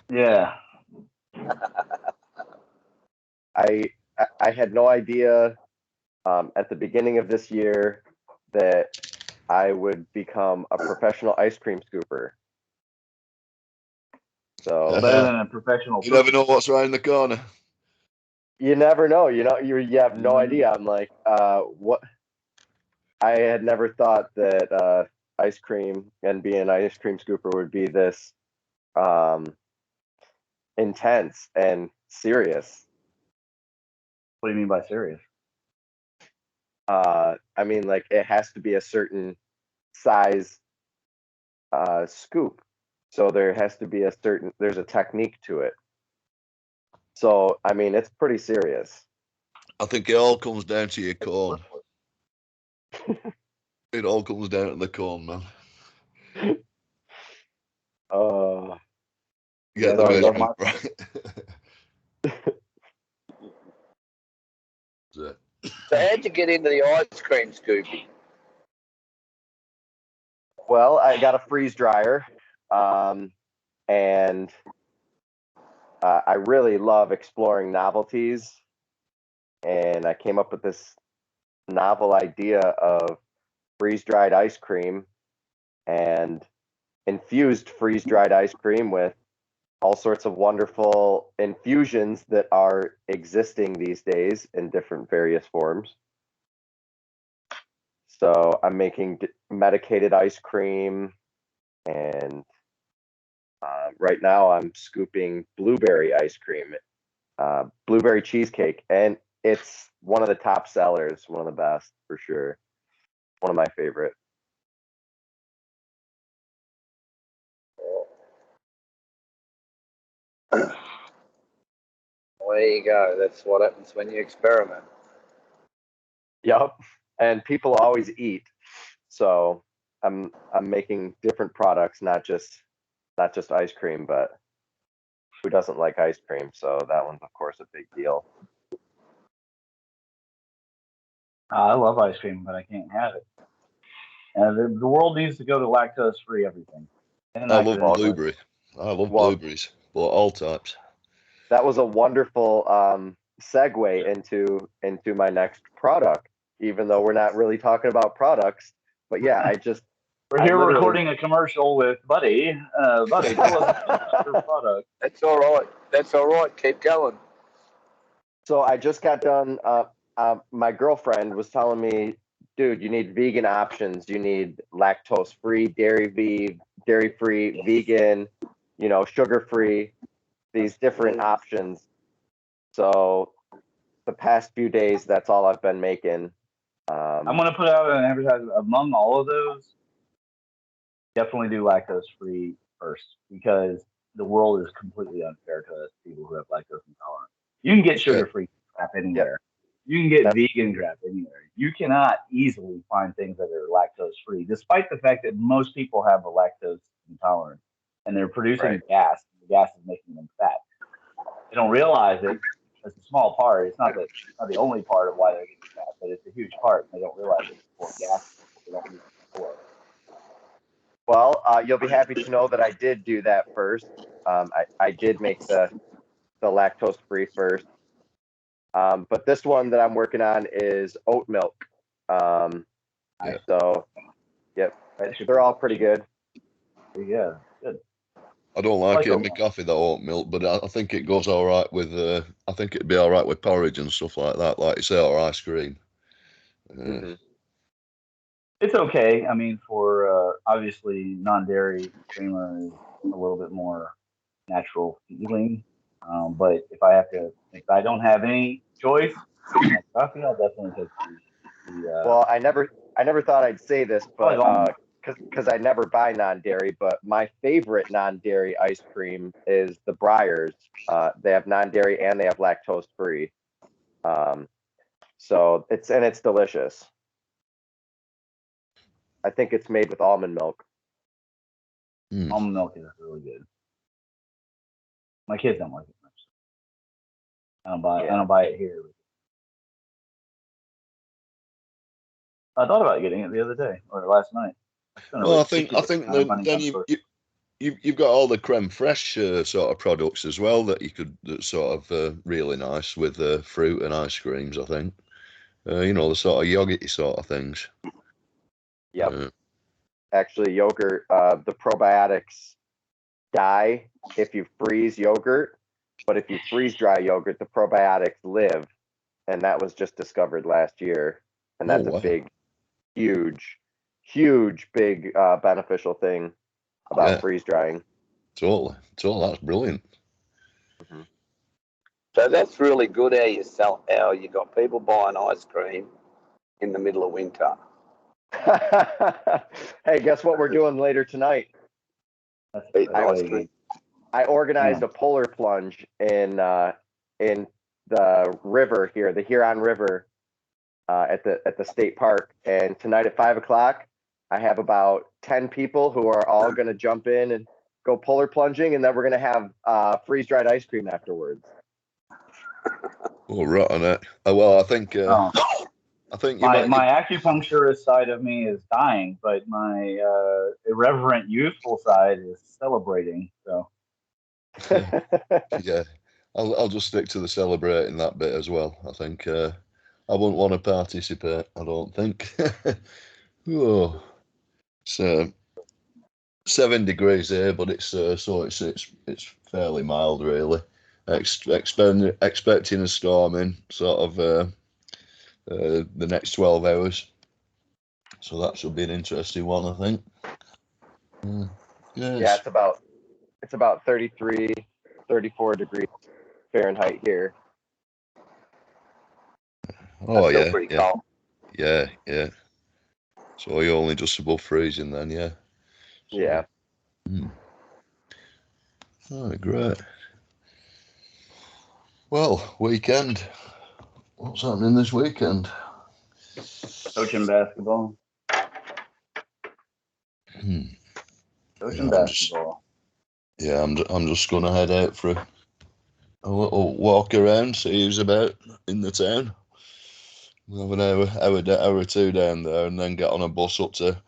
Yeah. I had no idea at the beginning of this year that I would become a professional ice cream scooper. So Better than a professional. You never know what's right in the corner. You never know. You have no idea. I'm like, what? I had never thought that ice cream and being an ice cream scooper would be this intense and serious. What do you mean by serious? I mean, like, it has to be a certain size scoop. So there's a technique to it. So, I mean, it's pretty serious. I think it all comes down to your cone. It all comes down to the cone, man. Yeah, the I love measurement right. So how'd you get into the ice cream scooping? Well, I got a freeze dryer, and I really love exploring novelties. And I came up with this novel idea of freeze-dried ice cream and infused freeze-dried ice cream with all sorts of wonderful infusions that are existing these days in different various forms. So I'm making medicated ice cream, and right now I'm scooping blueberry ice cream, blueberry cheesecake, and it's one of the top sellers, one of the best for sure. One of my favorite. Well, there you go. That's what happens when you experiment. Yep. And people always eat. So I'm making different products, not just ice cream, but who doesn't like ice cream? So that one's of course a big deal. I love ice cream, but I can't have it. And the world needs to go to lactose-free everything. I love blueberry. I love blueberries, but all types. That was a wonderful segue into my next product, even though we're not really talking about products. But yeah, we're here recording a commercial with Buddy. Buddy, tell us about your product. That's all right. That's all right. Keep going. So I just got done. My girlfriend was telling me, dude, you need vegan options. You need lactose-free, dairy-free, vegan, sugar-free, these different options. So the past few days, that's all I've been making. I'm going to put out an advertisement. Among all of those, definitely do lactose-free first, because the world is completely unfair to us people who have lactose intolerance. You can get sugar-free crap anywhere. You can get vegan crap anywhere. You cannot easily find things that are lactose-free, despite the fact that most people have a lactose intolerance, and they're producing gas. The gas is making them fat. They don't realize it. It's a small part. It's not the only part of why they're getting fat, but it's a huge part. And they don't realize it before gas. They don't use it before. Well, you'll be happy to know that I did do that first. I did make the lactose-free first. But this one that I'm working on is oat milk. So, yep, they're all pretty good. Yeah, good. I don't like it in my coffee, that oat milk, but I think it goes all right with. I think it'd be all right with porridge and stuff like that, like you say, or ice cream. It's okay. I mean, for obviously non-dairy creamer is a little bit more natural feeling. But if I don't have any choice, coffee, I'll definitely take the well, I never thought I'd say this, but because I never buy non-dairy, but my favorite non-dairy ice cream is the Breyers. They have non-dairy and they have lactose-free. So it's delicious. I think it's made with almond milk. Almond milk is really good. My kids don't like it much. I don't buy it here. I thought about getting it the other day or last night. Well, I think then you've got all the creme fraiche sort of products as well that you could sort of really nice with fruit and ice creams. I think the sort of yogurty sort of things. Yep. Actually, yogurt, the probiotics die if you freeze yogurt, but if you freeze dry yogurt, the probiotics live, and that was just discovered last year, and that's a big, huge, big beneficial thing about freeze drying. Totally, that's brilliant. Mm-hmm. So that's really good. How you got people buying ice cream in the middle of winter. Hey, guess what we're doing later tonight? I organized a polar plunge in the river here, the Huron River, at the state park. And tonight at 5 o'clock, I have about 10 people who are all going to jump in and go polar plunging, and then we're going to have freeze dried ice cream afterwards. Oh, right on it. Well, I think my acupuncturist side of me is dying, but my irreverent, youthful side is celebrating. So, yeah, I'll just stick to the celebrating that bit as well. I think I wouldn't want to participate. I don't think. Oh, it's 7 degrees here, but it's fairly mild, really. Expecting a storm in sort of the next 12 hours. So that should be an interesting one, I think. Yes. Yeah, it's about 33, 34 degrees Fahrenheit here. Oh, that's still pretty cold. Yeah. So you're only just above freezing then, yeah. So, yeah. Oh, great. Well, weekend. What's happening this weekend? Coaching basketball. Coaching basketball. I'm just gonna head out for a little walk around, see who's about in the town. We'll have an hour or two down there, and then get on a bus up to.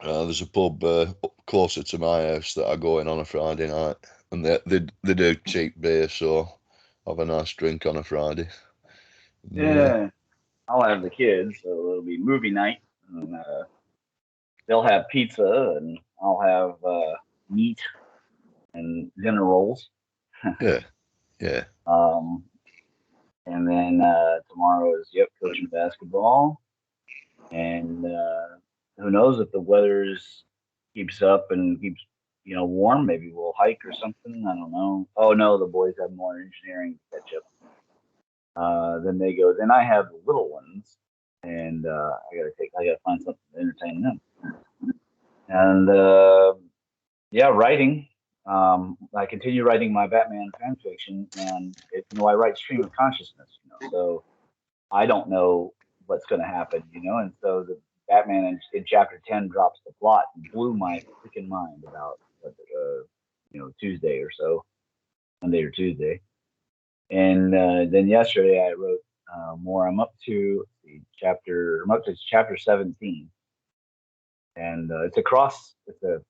There's a pub closer to my house that I go in on a Friday night, and they do cheap beer, so have a nice drink on a Friday. Yeah, I'll have the kids, so it'll be movie night, and they'll have pizza, and I'll have meat and dinner rolls. Yeah. And then tomorrow is coaching basketball, and who knows if the weather's keeps up and keeps warm, maybe we'll hike or something. I don't know. Oh no, the boys have more engineering to catch up. Then they go. Then I have the little ones, and I gotta find something to entertain them. And writing. I continue writing my Batman fan fiction, and I write stream of consciousness. So I don't know what's going to happen, and so the Batman in chapter 10 drops the plot and blew my freaking mind about Tuesday or so, Monday or Tuesday, and then yesterday I wrote more. I'm up to chapter 17, and it's a crossover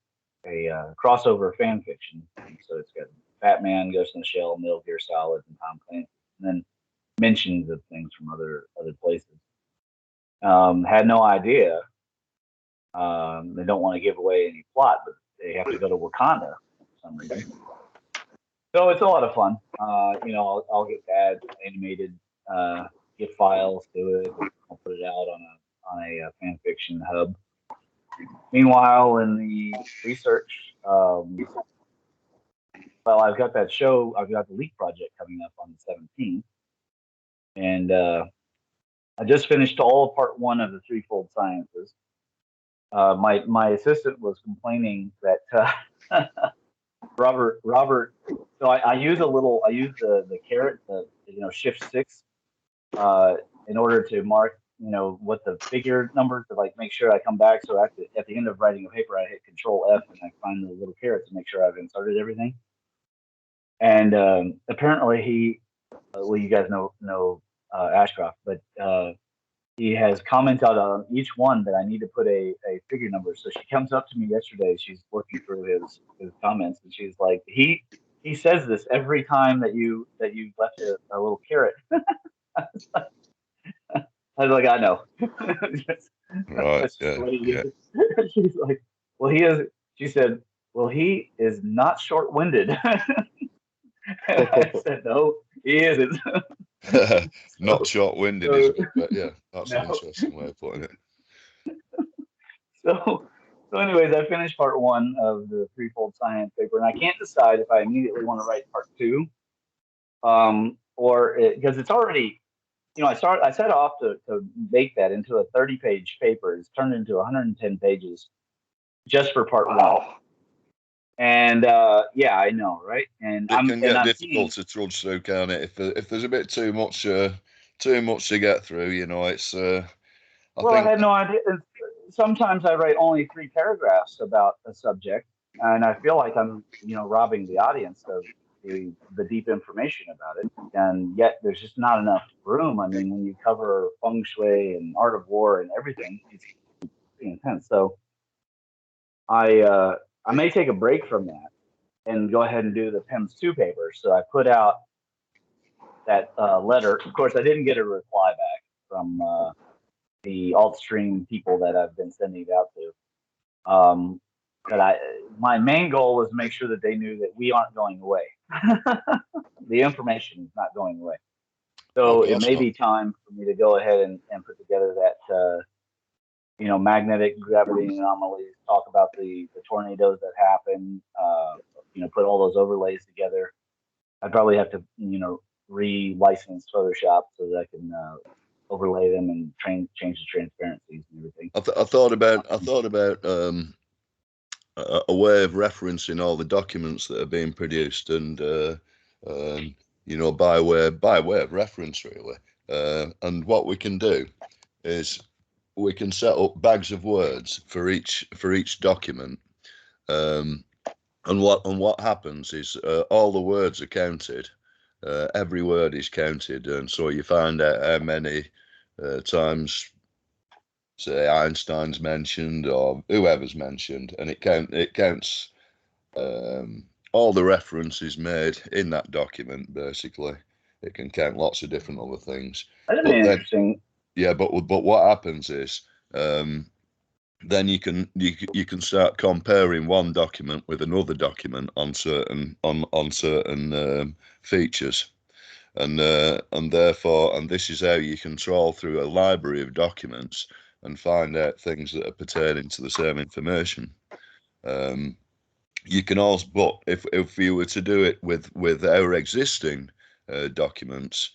fan fiction. So it's got Batman, Ghost in the Shell, Metal Gear Solid, and Tom Clancy, and then mentions of things from other places. Had no idea. They don't want to give away any plot, but they have to go to Wakanda for some reason. So it's a lot of fun. I'll get that animated GIF files to it. I'll put it out on a fan fiction hub. Meanwhile, in the research, I've got that show. I've got the Leak project coming up on the 17th, and I just finished all of part 1 of the Threefold Sciences. My assistant was complaining that Robert. So I use the caret, shift 6, in order to mark what the figure numbers to make sure I come back. So at the end of writing a paper, I hit Control F and I find the little caret to make sure I've inserted everything. And apparently you guys know Ashcroft, but she has commented on each one that I need to put a figure number. So she comes up to me yesterday. She's working through his comments, and she's like, he says this every time that you left a little carrot. I was like, I know. Right. That's Yeah. the way he Yeah. is. She's like, well, he is. She said, well, he is not short-winded. I said, no, he isn't. Not short-winded is So, a bit, but yeah, that's an no. interesting way of putting it. So anyways, I finished part one of the threefold science paper, and I can't decide if I immediately want to write part two, or because it's already, I set off to make that into a 30-page paper. It's turned into 110 pages just for part one. Wow. And yeah, I know, right? And It can get I'm difficult to trudge through, can't it? If there's a bit too much to get through, it's. I well, I think. had no idea. Sometimes I write only 3 paragraphs about a subject, and I feel like I'm, robbing the audience of the deep information about it. And yet, there's just not enough room. I mean, when you cover feng shui and art of war and everything, it's pretty intense. So I may take a break from that and go ahead and do the PIMS 2 paper. So I put out that letter. Of course, I didn't get a reply back from the Altstream people that I've been sending it out to. But my main goal was to make sure that they knew that we aren't going away. The information is not going away. So it may be time for me to go ahead and put together that, magnetic gravity anomalies, talk about the tornadoes that happen, put all those overlays together. I'd probably have to, re-license Photoshop so that I can overlay them and change the transparencies and everything. I thought about a way of referencing all the documents that are being produced, and by way of reference, really. And what we can do is we can set up bags of words for each document, and what happens is all the words are counted. Every word is counted, and so you find out how many times, say, Einstein's mentioned or whoever's mentioned, and it counts all the references made in that document. Basically, it can count lots of different other things. That'd be interesting. Yeah, but what happens is then you can start comparing one document with another document on certain features, and this is how you can trawl through a library of documents and find out things that are pertaining to the same information. You can also, but if you were to do it with our existing documents,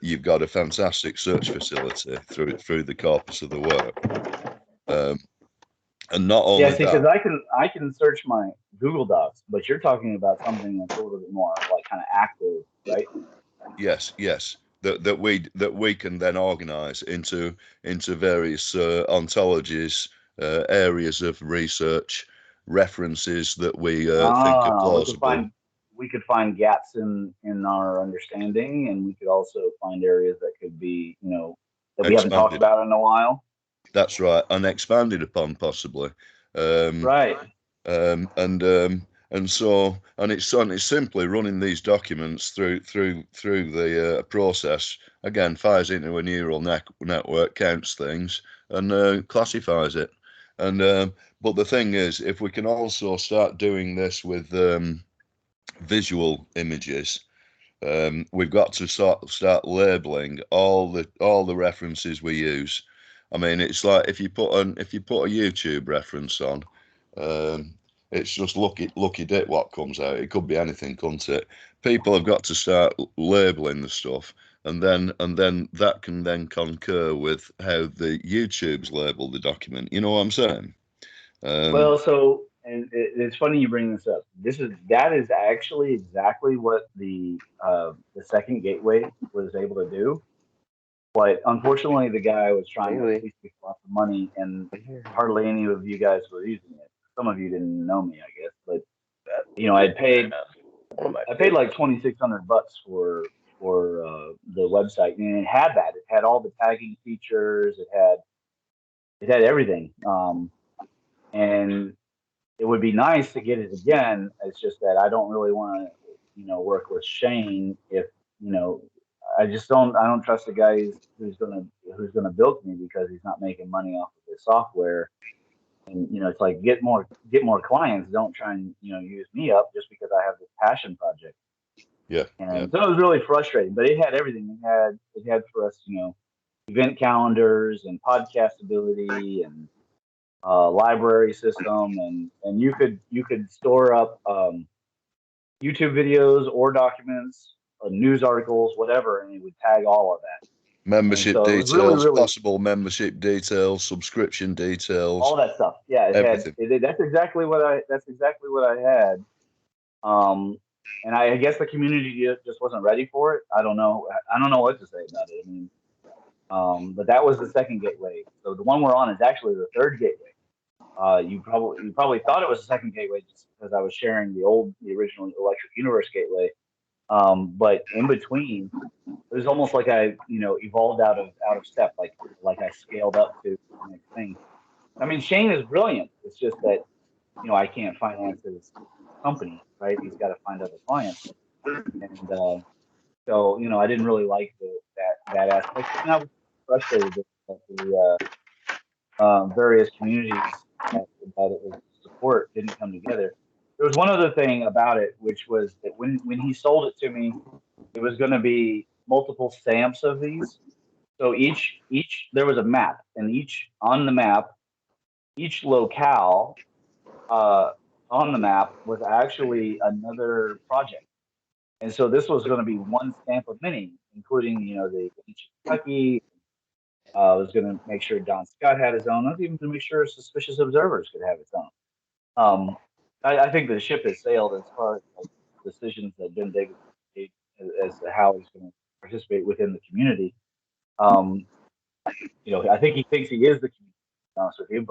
you've got a fantastic search facility through the corpus of the work, and not only yeah, see, because I can search my Google Docs, but you're talking about something that's a little bit more like kind of active, right? Yes, that we can then organise into various ontologies, areas of research, references that we think are plausible. We could find gaps in our understanding, and we could also find areas that could be, that we haven't talked about in a while. That's right, and expanded upon possibly. Right. And so it's simply running these documents through the process. Again, fires into a neural network, counts things, and classifies it. And but the thing is, if we can also start doing this with visual images, we've got to start labeling all the references we use. I mean, it's like if you put a YouTube reference on, it's just lucky dip what comes out. It could be anything, couldn't it? People have got to start labeling the stuff, and then that can then concur with how the YouTube's label the document. You know what I'm saying? Well, so, and it's funny you bring this up. That is actually exactly what the second gateway was able to do. But unfortunately, the guy was trying to at least make lots of money, and hardly any of you guys were using it. Some of you didn't know me, I guess, but I paid like $2,600 for the website, and it had had all the tagging features. It had everything. And it would be nice to get it again. It's just that I don't really want to, work with Shane if, I don't trust the guy who's gonna bilk me because he's not making money off of his software. And it's like get more clients. Don't try and use me up just because I have this passion project. Yeah. And so it was really frustrating. But it had everything. It had for us, event calendars and podcast ability and library system, and you could store up YouTube videos or documents, news articles, whatever, and it would tag all of that. Membership So details, really, possible membership details, subscription details, all that stuff. Yeah, everything. That's exactly what I had. And I guess the community just wasn't ready for it. I don't know what to say about it. I mean, but that was the second gateway. So the one we're on is actually the third gateway. You probably thought it was the second gateway just because I was sharing the original Electric Universe gateway. But in between, it was almost like I, evolved out of step, like I scaled up to the next thing. I mean, Shane is brilliant. It's just that, I can't finance his company, right? He's got to find other clients, and so I didn't really like that aspect. And I was frustrated that the various communities that it was support didn't come together. There was one other thing about it, which was that when he sold it to me, it was going to be multiple stamps of these. So each there was a map, and on the map, each locale on the map was actually another project. And so this was going to be one stamp of many, including the ancient Kentucky. I was going to make sure Don Scott had his own. I was even going to make sure Suspicious Observers could have its own. I think the ship has sailed as far as decisions that Ben Davis made as to how he's going to participate within the community. I think he thinks he is the community, to be honest with you.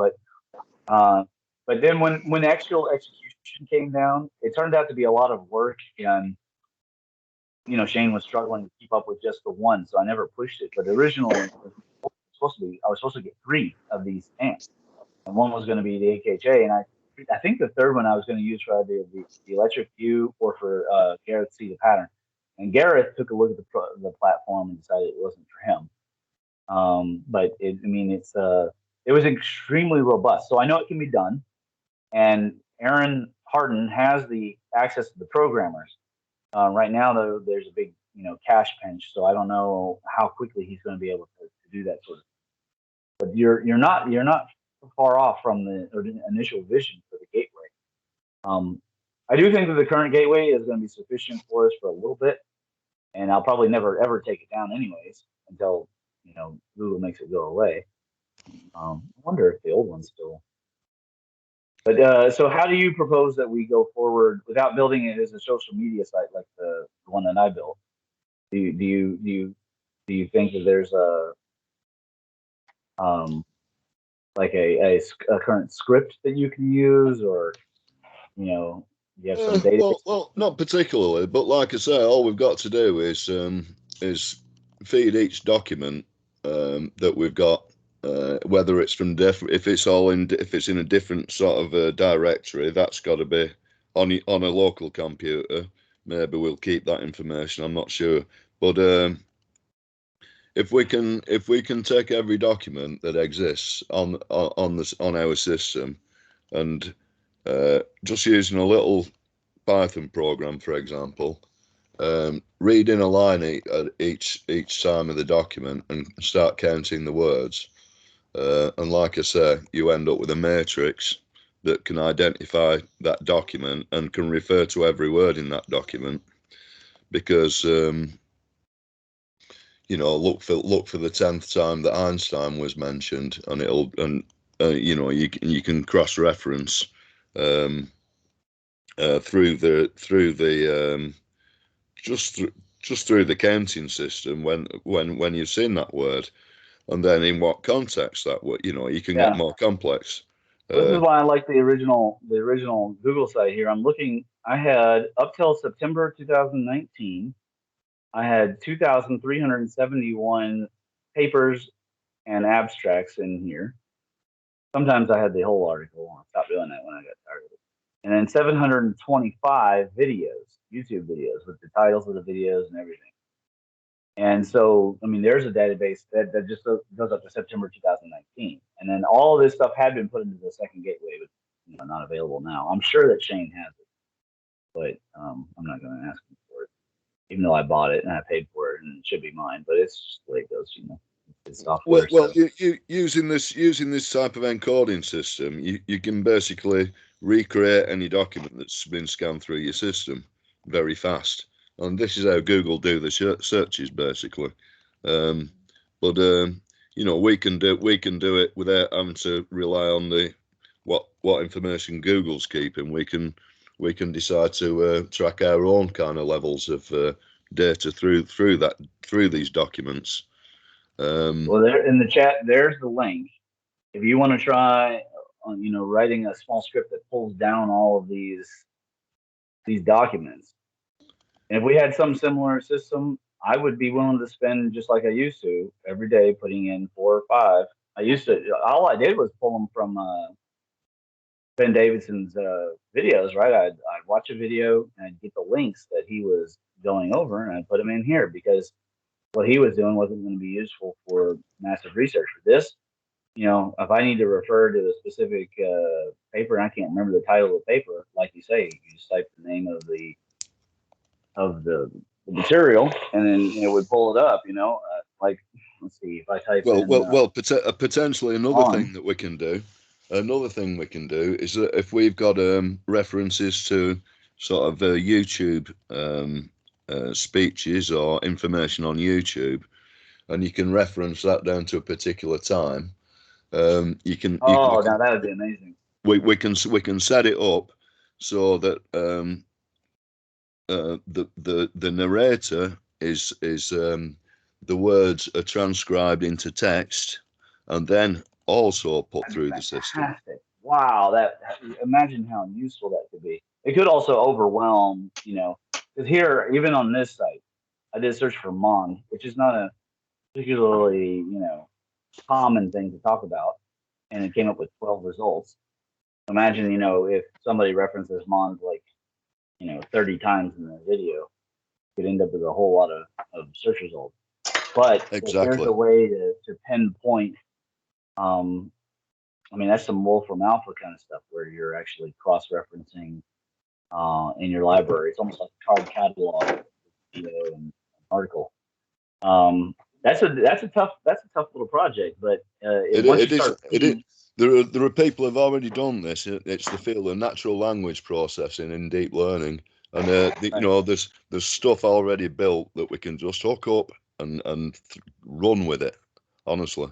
But then when actual execution came down, it turned out to be a lot of work, and Shane was struggling to keep up with just the one, so I never pushed it. But originally, I was supposed to get 3 of these stamps, and one was going to be the AKHA, and I think the third one I was going to use for the Electric View or for Gareth to see the pattern. And Gareth took a look at the platform and decided it wasn't for him. But it was extremely robust, so I know it can be done. And Aaron Harden has the access to the programmers. Right now, though, there's a big cash pinch, so I don't know how quickly he's going to be able to do that sort of thing. But you're not far off from the initial vision for the gateway. I do think that the current gateway is going to be sufficient for us for a little bit, and I'll probably never ever take it down anyways until Google makes it go away. I wonder if the old one's still. But so how do you propose that we go forward without building it as a social media site like the one that I built? Do you think that there's like a current script that you can use, or you have some data? Well, not particularly, but like I say, all we've got to do is feed each document that we've got. Whether it's from if it's in a different sort of directory, that's got to be on a local computer. Maybe we'll keep that information. I'm not sure, but if we can take every document that exists on our system and just using a little Python program, for example, read in a line at each time of the document and start counting the words. And like I say, you end up with a matrix that can identify that document and can refer to every word in that document. Because look for the 10th time that Einstein was mentioned, and you can cross reference through the counting system when you've seen that word. And then in what context that you can get more complex. This is why I like the original Google site here. I'm looking. I had up till September 2019, I had 2,371 papers and abstracts in here. Sometimes I had the whole article. I stopped doing that when I got tired of it. And then 725 videos, YouTube videos with the titles of the videos and everything. And so, I mean, there's a database that just goes up to September 2019. And then all of this stuff had been put into the second gateway, but not available now. I'm sure that Shane has it, but I'm not going to ask him for it, even though I bought it and I paid for it and it should be mine. But it's just the way it goes, It's software. Well, you using this type of encoding system, you can basically recreate any document that's been scanned through your system very fast. And this is how Google do the searches, basically. But we can do it without having to rely on the what information Google's keeping. We can decide to track our own kind of levels of data through these documents. Well, there in the chat, there's the link. If you want to try, writing a small script that pulls down all of these documents. And if we had some similar system, I would be willing to spend, just like I used to, every day putting in 4 or 5. All I did was pull them from Ben Davidson's videos, right? I'd watch a video and I'd get the links that he was going over and I'd put them in here because what he was doing wasn't going to be useful for massive research. For this, if I need to refer to a specific paper and I can't remember the title of the paper, like you say, you just type the name of the material, and then it would pull it up. Let's see, if I type potentially another thing that we can do. Another thing we can do is that if we've got references to sort of YouTube speeches or information on YouTube, and you can reference that down to a particular time. You can. Now that would be amazing. We can set it up so that the narrator is the words are transcribed into text and then also put through the system. Wow, imagine how useful that could be. It could also overwhelm, because here, even on this site, I did search for Mon, which is not a particularly, common thing to talk about, and it came up with 12 results. Imagine, if somebody references Mon 30 times in the video, could end up with a whole lot of search results. But if there's a way to pinpoint, that's some Wolfram Alpha kind of stuff where you're actually cross-referencing in your library. It's almost like a card catalog, and article. That's a tough little project, but it is. There are people who've already done this. It's the field of natural language processing in deep learning, and there's stuff already built that we can just hook up and run with it. Honestly,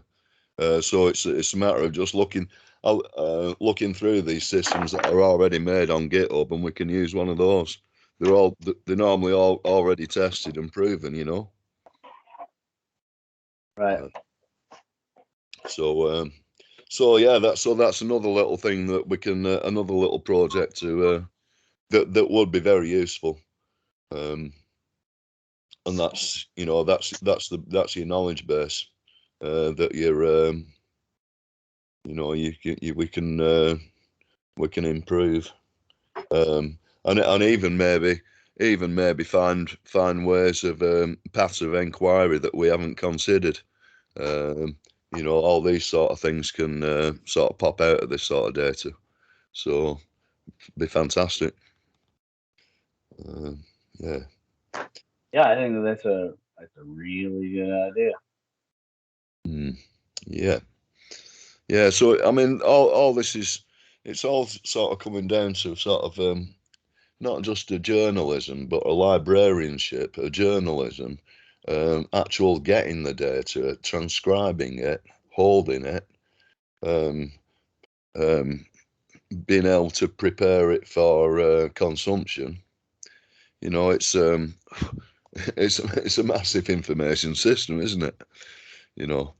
so it's a matter of just looking through these systems that are already made on GitHub, and we can use one of those. They're normally already tested and proven, Right. So that's another little thing that we can another little project to that would be very useful, and that's your knowledge base that you're we can improve, and even maybe find ways of paths of inquiry that we haven't considered. All these sort of things can sort of pop out of this sort of data, so be fantastic. Yeah, I think that's a really good idea. Yeah. So all this it's all sort of coming down to sort of not just a journalism, but a librarianship, a journalism. Actual getting the data, transcribing it, holding it, being able to prepare it for consumption. It's a massive information system, isn't it? And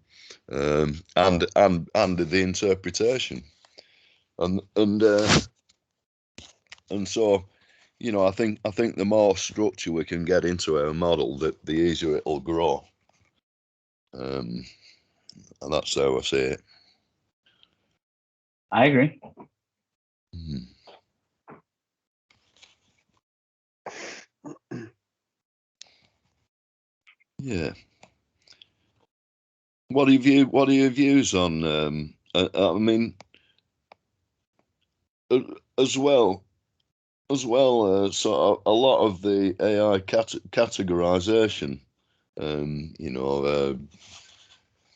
the interpretation, and so. I think the more structure we can get into our model, the easier it'll grow. And that's how I see it. I agree. Mm. Yeah. What are your views on? I mean, as well, sort of a lot of the AI categorization.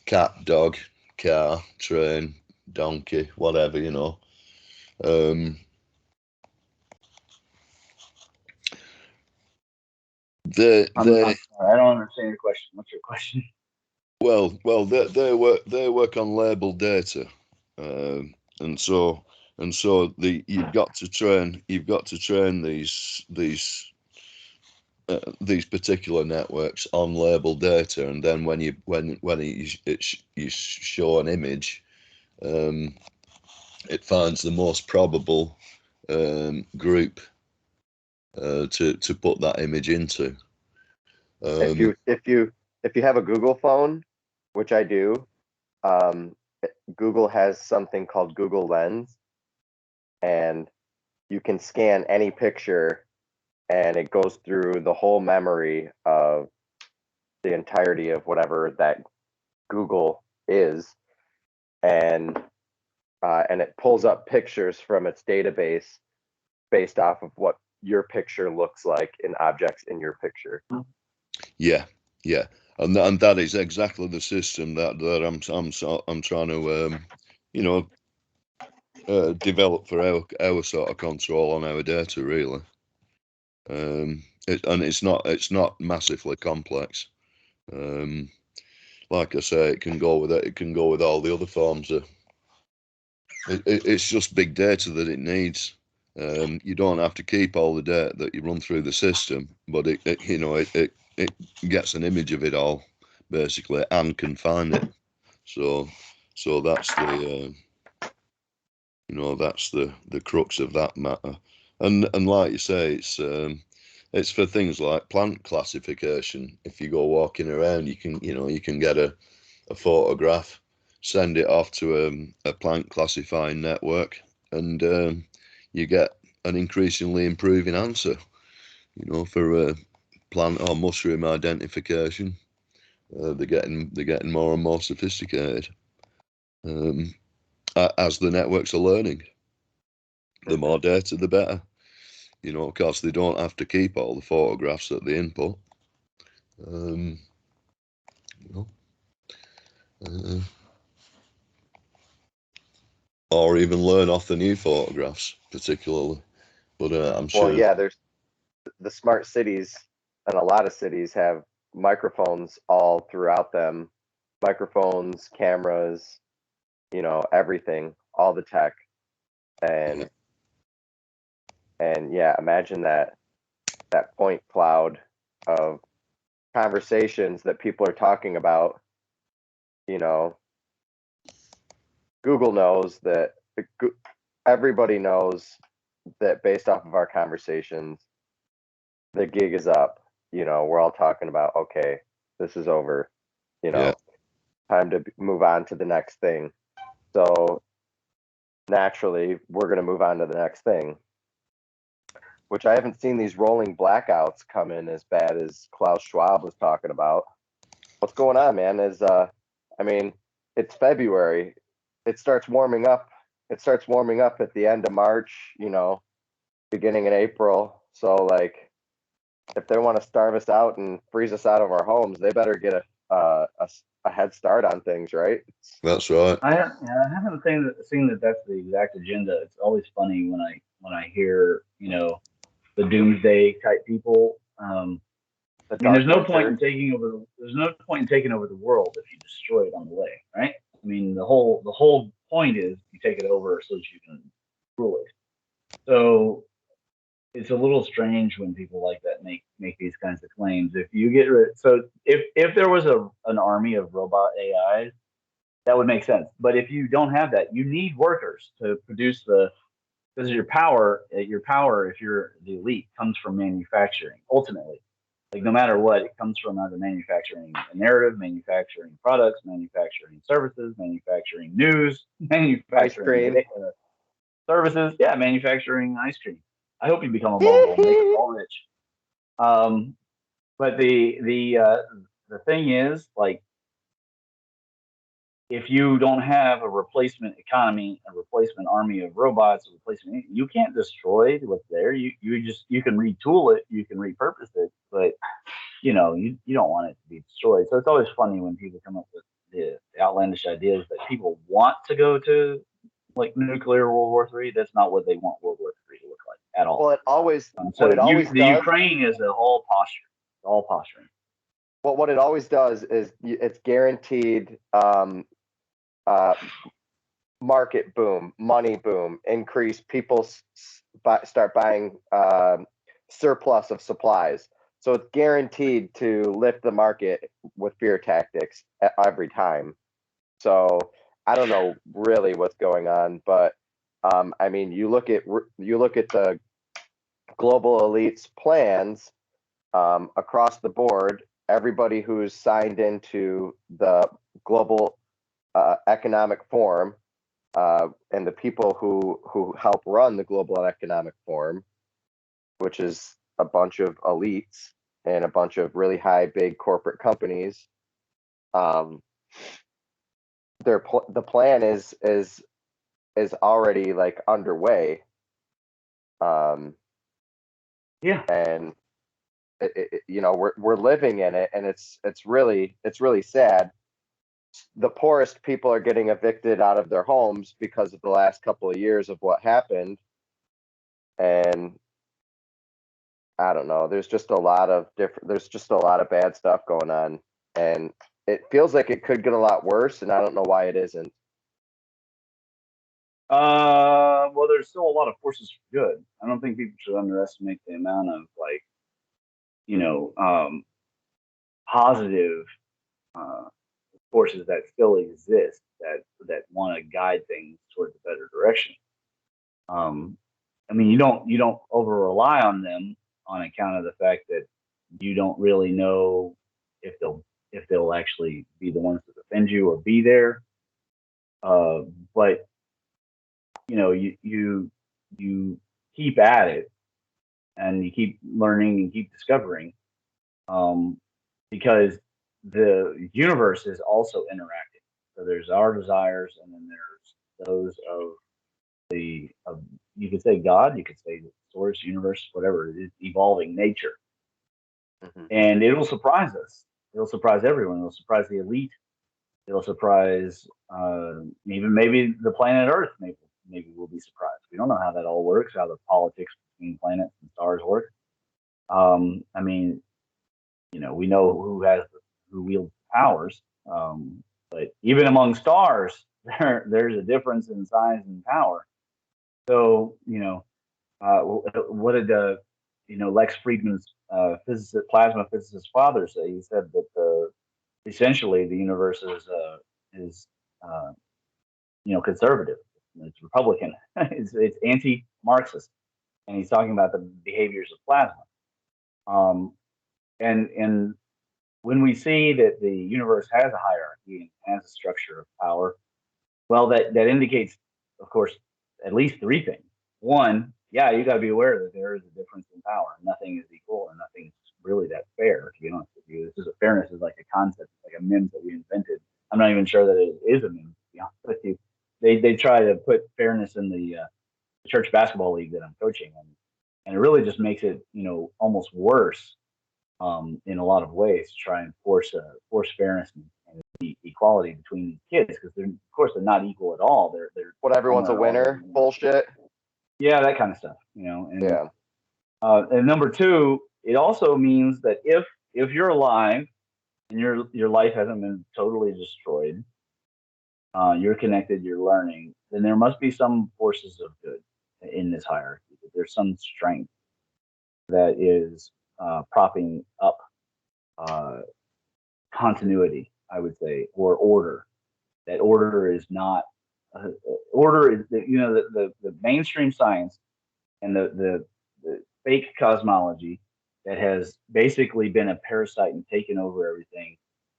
Cat, dog, car, train, donkey, whatever. They I'm sorry, I don't understand your question. What's your question? Well, they work on labeled data, and so you've got to train these particular networks on labeled data, and then when you show an image, it finds the most probable group to put that image into. If you have a Google phone, which I do, Google has something called Google Lens, and you can scan any picture and it goes through the whole memory of the entirety of whatever that Google is, and it pulls up pictures from its database based off of what your picture looks like in objects in your picture. Yeah, and that is exactly the system that I'm trying to develop for our sort of control on our data, really. It's not massively complex. Like I say, it can go with all the other forms of. It's just big data that it needs. You don't have to keep all the data that you run through the system, but it gets an image of it all basically and can find it. So that's the crux of that matter. And like you say, it's for things like plant classification. If you go walking around, you can get a photograph, send it off to a plant classifying network, and you get an increasingly improving answer. For plant or mushroom identification, they're getting more and more sophisticated as the networks are learning. The more data, the better. Of course, they don't have to keep all the photographs at the input. Or even learn off the new photographs, particularly. But I'm sure. Well, yeah, there's the smart cities, and a lot of cities have microphones all throughout them. Microphones, cameras, everything, all the tech. And yeah, imagine that point cloud of conversations that people are talking about. Google knows that everybody knows that based off of our conversations, the gig is up. We're all talking about, okay, this is over, time to move on to the next thing. So naturally, we're going to move on to the next thing, which I haven't seen these rolling blackouts come in as bad as Klaus Schwab was talking about. What's going on, man? It's February. It starts warming up. At the end of March, beginning in April. So, if they want to starve us out and freeze us out of our homes, they better get a head start on things, right? That's right. I haven't seen that that's the exact agenda. It's always funny when I hear the doomsday type people. There's no point in taking over. There's no point in taking over the world if you destroy it on the way, right? The whole point is you take it over so that you can rule it. So it's a little strange when people like that make these kinds of claims. If you get rid, so if there was an army of robot AIs, that would make sense. But if you don't have that, you need workers to produce because your power, if you're the elite, comes from manufacturing ultimately. Like no matter what, it comes from either manufacturing a narrative, manufacturing products, manufacturing services, manufacturing news, manufacturing services. Yeah, manufacturing ice cream. I hope you become a mogul, make us all rich. But the thing is, like, if you don't have a replacement economy, a replacement army of robots, a replacement, you can't destroy what's there. You can retool it, you can repurpose it, but you don't want it to be destroyed. So it's always funny when people come up with the outlandish ideas that people want to go to like nuclear World War III. That's not what they want World War III to look like at all. Well, it always the Ukraine is all posture, all posturing. Well, what it always does is it's guaranteed market boom, money boom, increase. People start buying surplus of supplies. So it's guaranteed to lift the market with fear tactics every time. So I don't know really what's going on, but I mean, you look at the global elites plans across the board. Everybody who's signed into the global economic forum and the people who help run the global economic forum, which is a bunch of elites and a bunch of really high big corporate companies. The plan is already like underway. Yeah, and we're living in it, and it's really sad. The poorest people are getting evicted out of their homes because of the last couple of years of what happened, and I don't know. There's just a lot of bad stuff going on, and it feels like it could get a lot worse, and I don't know why it isn't. Well, there's still a lot of forces for good. I don't think people should underestimate the amount of positive forces that still exist that want to guide things towards a better direction. I mean, you don't over rely on them on account of the fact that you don't really know if they'll actually be the ones to defend you or be there. But you keep at it and you keep learning and keep discovering, because the universe is also interacting. So there's our desires, and then there's those of you could say God, you could say the source, universe, whatever it is, evolving nature, and it'll surprise us. It'll surprise everyone. It'll surprise the elite. It'll surprise even maybe the planet Earth. Maybe we'll be surprised. We don't know how that all works. How the politics between planets and stars work. I mean, we know who wields powers, but even among stars, there's a difference in size and power. So, what did Lex Friedman's plasma physicist father say? He said that essentially the universe is conservative. It's Republican. it's anti-Marxist, and he's talking about the behaviors of plasma. And when we see that the universe has a hierarchy and has a structure of power, well, that indicates, of course, at least three things. One, yeah, you got to be aware that there is a difference in power. Nothing is equal, and nothing is really that fair. To be honest with you, fairness is like a concept, like a MIMS that we invented. I'm not even sure that it is a MIMS. To be honest with you, they try to put fairness in the church basketball league that I'm coaching, and it really just makes it almost worse in a lot of ways to try and force fairness and equality between these kids, because of course they're not equal at all. They're what everyone's a winner bullshit. Yeah, that kind of stuff, and yeah. And number two, it also means that if you're alive and your life hasn't been totally destroyed, you're connected, you're learning, then there must be some forces of good in this hierarchy. There's some strength that is propping up continuity, I would say, or order. That order is not order is the mainstream science and the fake cosmology that has basically been a parasite and taken over everything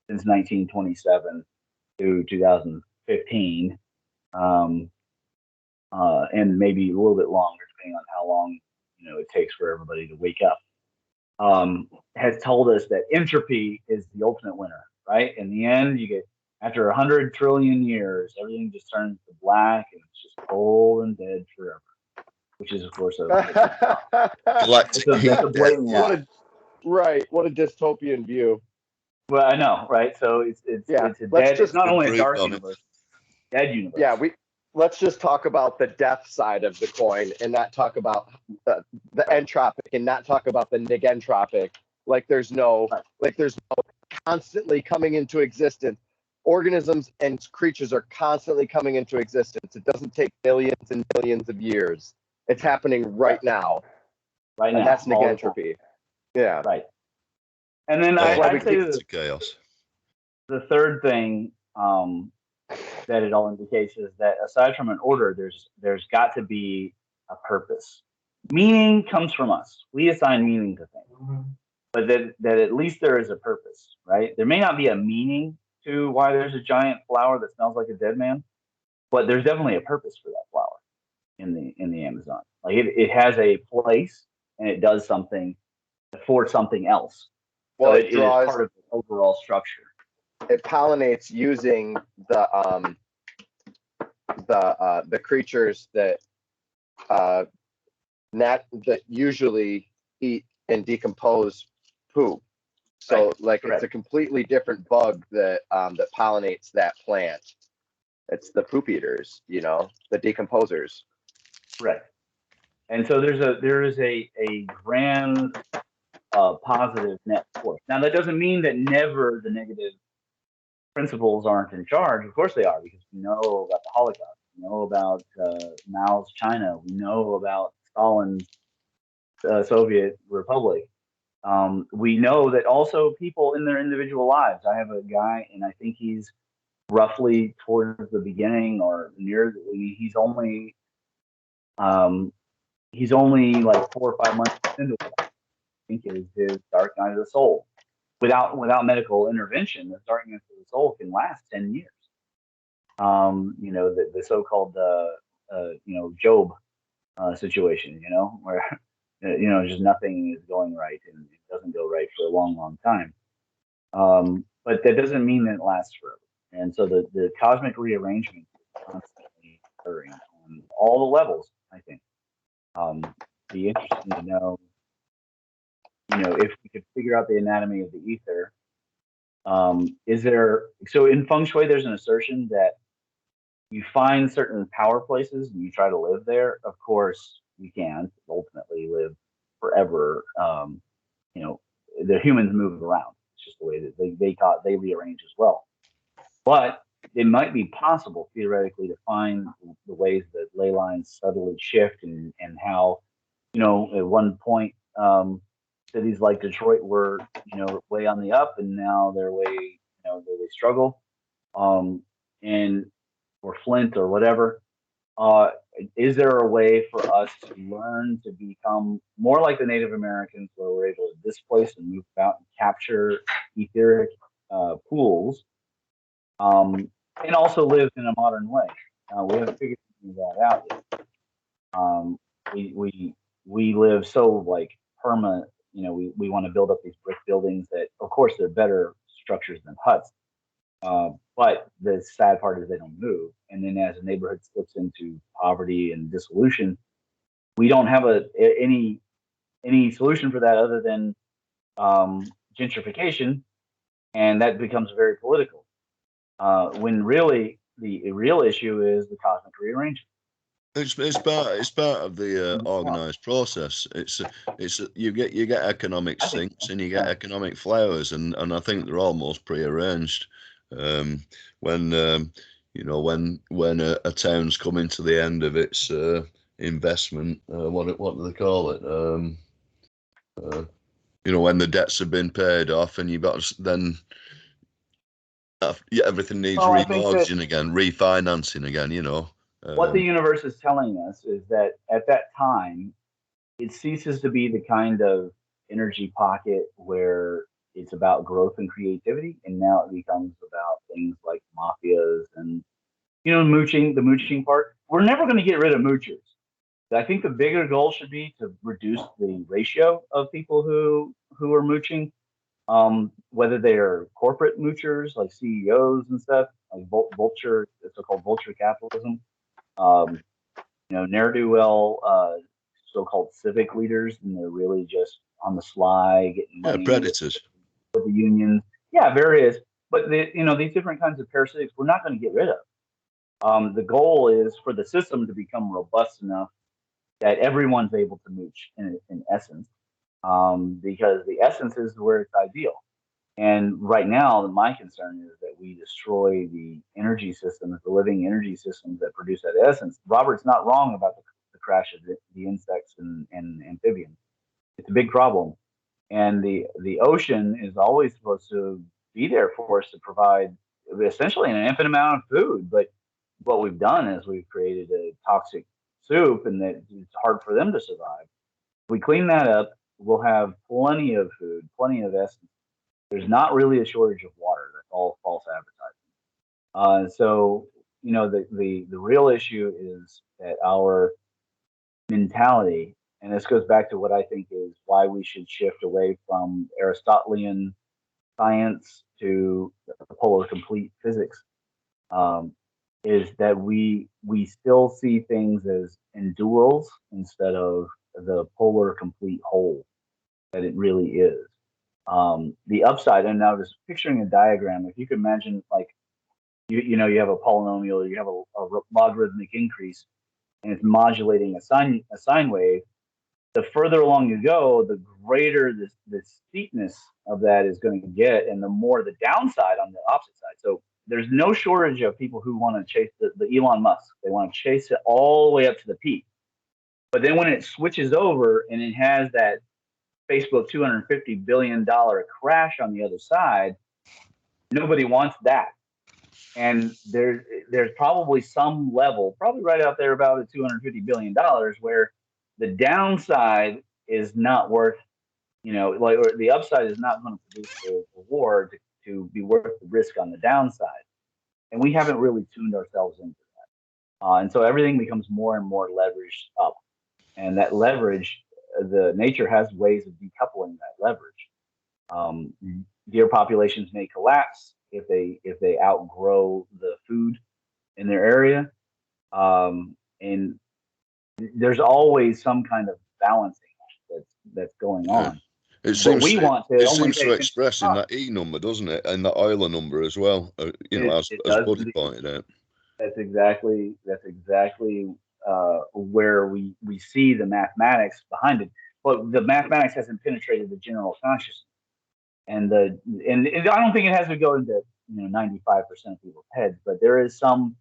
since 1927 to 2015, and maybe a little bit longer, depending on how long it takes for everybody to wake up. Has told us that entropy is the ultimate winner, right? In the end, you get after 100 trillion years, everything just turns to black and it's just cold and dead forever. Which is, of course, Galactic that's a blatant yeah. lie. Right. What a dystopian view. Well, I know, right? So it's Yeah, a let's dead. just It's not only a improve dark on it. universe, dead universe. Yeah, let's just talk about the death side of the coin and not talk about the entropic and not talk about the negentropic. Like there's no constantly coming into existence. Organisms and creatures are constantly coming into existence. It doesn't take millions and millions of years. It's happening right now. Right now, And that's all the time. negentropy. Yeah. Right. And then All I'd say it's chaos. the third thing that it all indicates is that aside from an order, there's got to be a purpose. Meaning comes from us. We assign meaning to things, but that at least there is a purpose, right? There may not be a meaning to why there's a giant flower that smells like a dead man, but there's definitely a purpose for that flower in the Amazon. Like it has a place and it does something for something else. Well, so it is draws, part of the overall structure. it pollinates using the creatures that that usually eat and decompose poop. So Correct. It's a completely different bug that that pollinates that plant. It's the poop eaters, the decomposers. Correct. And so there is a grand positive net force. Now that doesn't mean that never the negative principles aren't in charge. Of course they are, because we know about the Holocaust, we know about Mao's China, we know about Stalin's Soviet Republic. We know that also people in their individual lives. I have a guy, and I think he's roughly towards the beginning or near. He's only like 4 or 5 months into it. I think is his Dark Night of the Soul. Without medical intervention, the darkness of the soul can last 10 years. The so-called Job situation, where just nothing is going right and it doesn't go right for a long, long time. But that doesn't mean that it lasts forever. And so the cosmic rearrangement is constantly occurring on all the levels, I think. Be interesting to know, if we could figure out the anatomy of the ether. So in feng shui, there's an assertion that you find certain power places and you try to live there. Of course, you can't ultimately live forever. The humans move around. It's just the way that they rearrange as well. But it might be possible theoretically to find the ways that ley lines subtly shift and how, at one point, cities like Detroit were, way on the up, and now they're way, they struggle, or Flint or whatever. Is there a way for us to learn to become more like the Native Americans, where we're able to displace and move out and capture etheric pools, and also live in a modern way? We haven't figured that out yet. We live so permanent. We want to build up these brick buildings that, of course, they're better structures than huts. But the sad part is they don't move. And then as a neighborhood slips into poverty and dissolution, we don't have any solution for that other than gentrification, and that becomes very political. When really the real issue is the cosmic rearrangement. It's part of the organised process. It's you get economic sinks and you get economic flowers, and I think they're almost prearranged. When a town's coming to the end of its investment, what do they call it? When the debts have been paid off, and you've got then everything needs remortgaging again, refinancing again. What the universe is telling us is that at that time, it ceases to be the kind of energy pocket where it's about growth and creativity, and now it becomes about things like mafias and mooching. The mooching part. We're never going to get rid of moochers. I think the bigger goal should be to reduce the ratio of people who are mooching, whether they are corporate moochers like CEOs and stuff, like vulture, so-called vulture capitalism. Ne'er do well, so-called civic leaders, and they're really just on the sly getting money predators with the unions. Yeah, various, but these different kinds of parasitics we're not going to get rid of. The goal is for the system to become robust enough that everyone's able to mooch in essence, because the essence is where it's ideal. And right now, my concern is that we destroy the energy systems, the living energy systems that produce that essence. Robert's not wrong about the crash of the insects and amphibians. It's a big problem. And the ocean is always supposed to be there for us to provide essentially an infinite amount of food. But what we've done is we've created a toxic soup, and that it's hard for them to survive. If we clean that up, we'll have plenty of food, plenty of essence. There's not really a shortage of water. That's all false advertising. So the real issue is that our mentality, and this goes back to what I think is why we should shift away from Aristotelian science to the polar complete physics, is that we still see things as induals instead of the polar complete whole that it really is. The upside, and now just picturing a diagram, if you could imagine, like you have a polynomial, you have a logarithmic increase, and it's modulating a sine wave. The further along you go, the greater the steepness of that is going to get, and the more the downside on the opposite side. So there's no shortage of people who want to chase the Elon Musk. They want to chase it all the way up to the peak. But then when it switches over and it has that Facebook $250 billion crash on the other side, nobody wants that. And there's probably some level, probably right out there about the $250 billion, where the downside is not worth, or the upside is not going to produce the reward to be worth the risk on the downside. And we haven't really tuned ourselves into that. And so everything becomes more and more leveraged up. And that leverage, the nature has ways of decoupling that leverage. Deer populations may collapse if they outgrow the food in their area, and there's always some kind of balancing that's going on. It seems to express in that E number, doesn't it, and that Euler number as well. As Buddy pointed out. That's exactly where we see the mathematics behind it. But the mathematics hasn't penetrated the general consciousness, and I don't think it has to go into 95% of people's heads, but there is some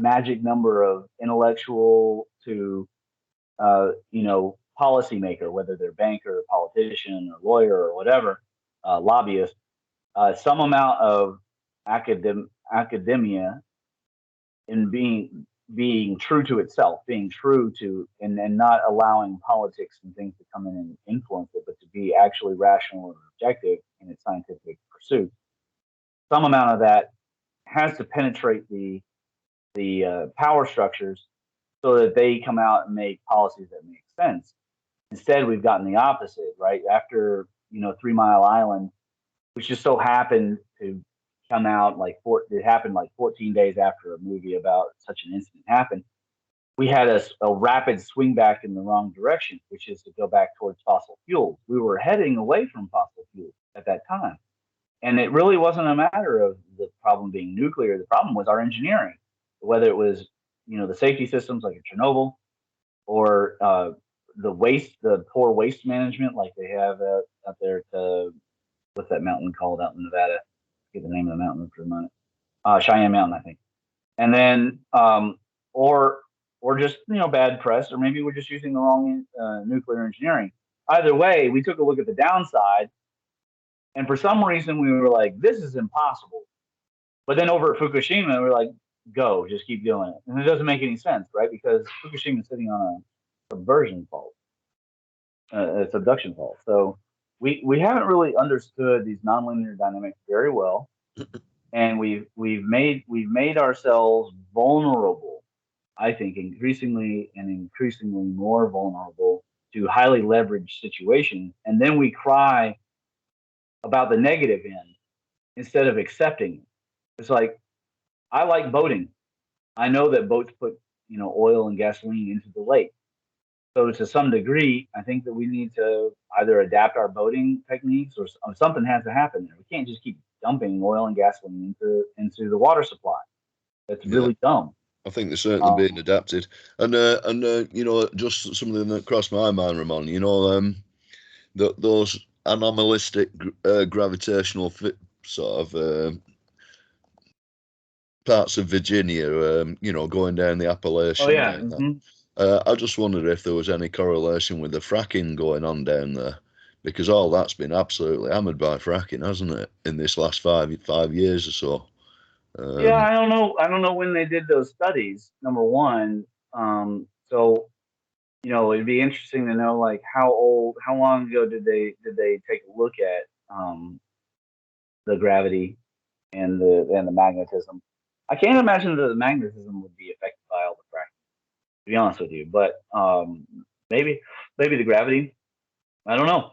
magic number of intellectual to policymaker, whether they're banker, politician, or lawyer, or whatever, lobbyist, some amount of academia in being true to itself, being true to, and not allowing politics and things to come in and influence it, but to be actually rational and objective in its scientific pursuit. Some amount of that has to penetrate the power structures so that they come out and make policies that make sense. Instead, we've gotten the opposite, right? After 3 Mile Island, which just so happened to come out it happened like 14 days after a movie about such an incident happened. We had a rapid swing back in the wrong direction, which is to go back towards fossil fuels. We were heading away from fossil fuels at that time. And it really wasn't a matter of the problem being nuclear. The problem was our engineering, whether it was, the safety systems like in Chernobyl, or the poor waste management like they have out there what's that mountain called out in Nevada? Get the name of the mountain for a minute. Cheyenne Mountain, I think. And then, or just bad press, or maybe we're just using the wrong nuclear engineering. Either way, we took a look at the downside, and for some reason we were like, this is impossible. But then over at Fukushima, we're like, go, just keep doing it. And it doesn't make any sense, right? Because Fukushima is sitting on a subversion fault, a subduction fault. So we haven't really understood these nonlinear dynamics very well, and we've made ourselves vulnerable. I think increasingly more vulnerable to highly leveraged situations, and then we cry about the negative end instead of accepting it. It's like, I like boating. I know that boats put oil and gasoline into the lake. So to some degree, I think that we need to either adapt our boating techniques, or something has to happen there. We can't just keep dumping oil and gasoline into the water supply. That's Yeah. really dumb. I think they're certainly being adapted, and just something that crossed my mind, Ramon. Those anomalistic gravitational sort of parts of Virginia, going down the Appalachian. Oh yeah. Like that. I just wondered if there was any correlation with the fracking going on down there, because all that's been absolutely hammered by fracking, hasn't it, in this last 5 years or so? Yeah, I don't know. I don't know when they did those studies. Number one, so it'd be interesting to know, like, how long ago did they take a look at the gravity and the magnetism. I can't imagine that the magnetism would be affected by all the fracking, to be honest with you. But maybe the gravity. I don't know.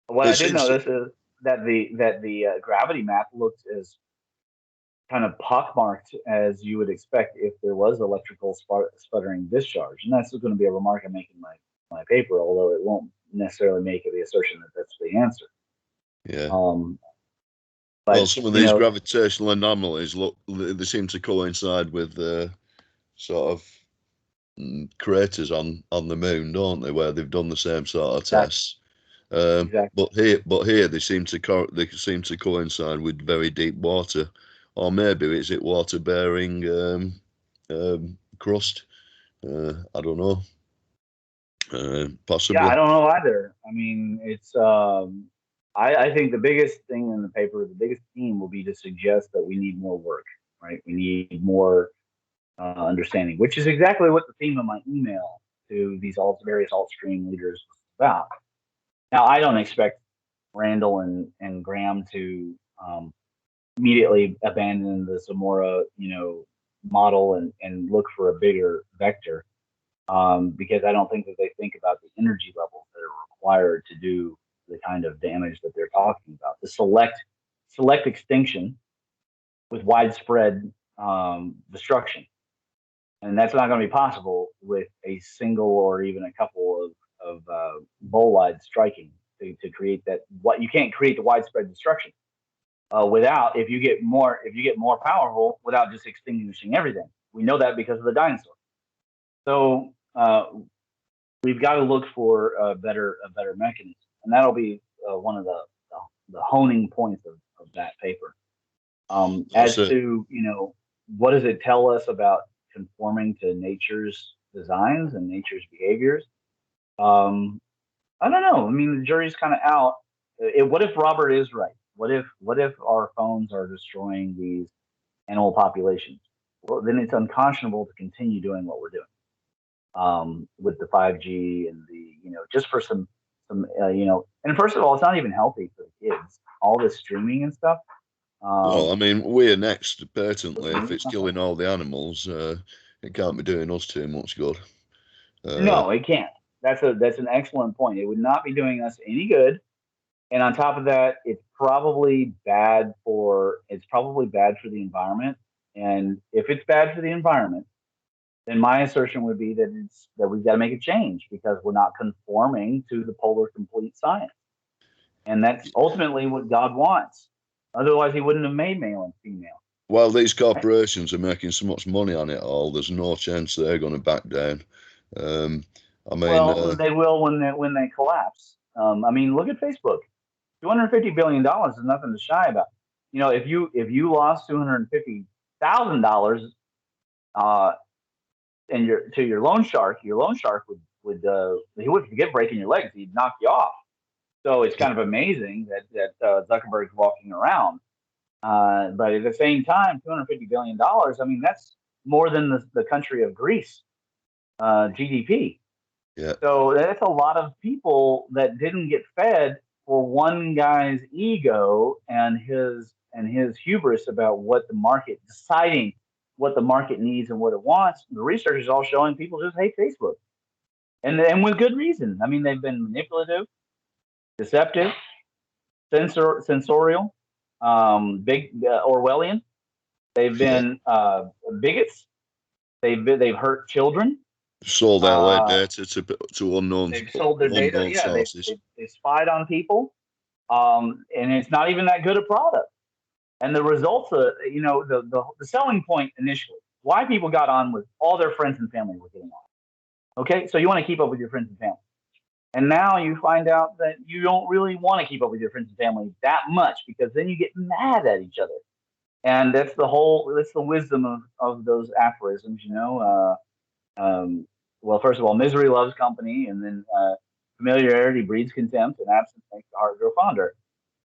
What I did notice is that the gravity map looks as kind of pockmarked as you would expect if there was electrical sputtering discharge, and that's going to be a remark I make in my paper, although it won't necessarily make the assertion that that's the answer. Yeah. But, well, some of these gravitational anomalies they seem to coincide with sort of craters on the moon, don't they, where they've done the same sort of tests. Exactly. But here they seem to coincide with very deep water, or maybe is it water bearing crust? I don't know. Possibly. Yeah, I don't know either. I mean, it's I think the biggest thing in the paper, the biggest theme will be to suggest that we need more work, right? We need more understanding, which is exactly what the theme of my email to these various alt stream leaders was about. Now, I don't expect Randall and Graham to immediately abandon the Zamora, model and look for a bigger vector, because I don't think that they think about the energy levels that are required to do the kind of damage that they're talking about. The select extinction with widespread destruction, and that's not going to be possible with a single or even a couple of bolides striking to create that. What you can't create the widespread destruction without if you get more powerful without just extinguishing everything. We know that because of the dinosaurs. So we've got to look for a better mechanism, and that'll be one of the honing points of that paper. As to what does it tell us about conforming to nature's designs and nature's behaviors? I don't know. I mean, the jury's kind of out. What if Robert is right? What if our phones are destroying these animal populations? Well, then it's unconscionable to continue doing what we're doing with the 5G and the just for some And first of all, it's not even healthy for the kids. All this streaming and stuff. Well, I mean, we're next, patently. If it's killing all the animals, it can't be doing us too much good. No, it can't. That's an excellent point. It would not be doing us any good. And on top of that, it's probably bad for the environment. And if it's bad for the environment, then my assertion would be that we've got to make a change because we're not conforming to the polar complete science. And that's ultimately what God wants. Otherwise, he wouldn't have made male and female. While these corporations are making so much money on it all, there's no chance they're going to back down. I mean, they will when they collapse. I mean, look at Facebook. $250 billion is nothing to shy about. If you lost $250,000 and your loan shark would he wouldn't forget breaking your legs. He'd knock you off. So it's kind of amazing that Zuckerberg's walking around. But at the same time, $250 billion. I mean, that's more than the country of Greece GDP. Yeah. So that's a lot of people that didn't get fed for one guy's ego and his hubris about what the market deciding what the market needs and what it wants. The research is all showing people just hate Facebook, and with good reason. I mean, they've been manipulative, deceptive, sensorial, big Orwellian. They've been bigots. They've hurt children. Sold out their data to They've sold their data. unknown Yeah, sources. they spied on people, and it's not even that good a product. And the results, the selling point initially, why people got on with all their friends and family were getting on. Okay, so you want to keep up with your friends and family. And now you find out that you don't really want to keep up with your friends and family that much because then you get mad at each other. And that's the wisdom of those aphorisms, well, first of all, misery loves company, and then familiarity breeds contempt, and absence makes the heart grow fonder.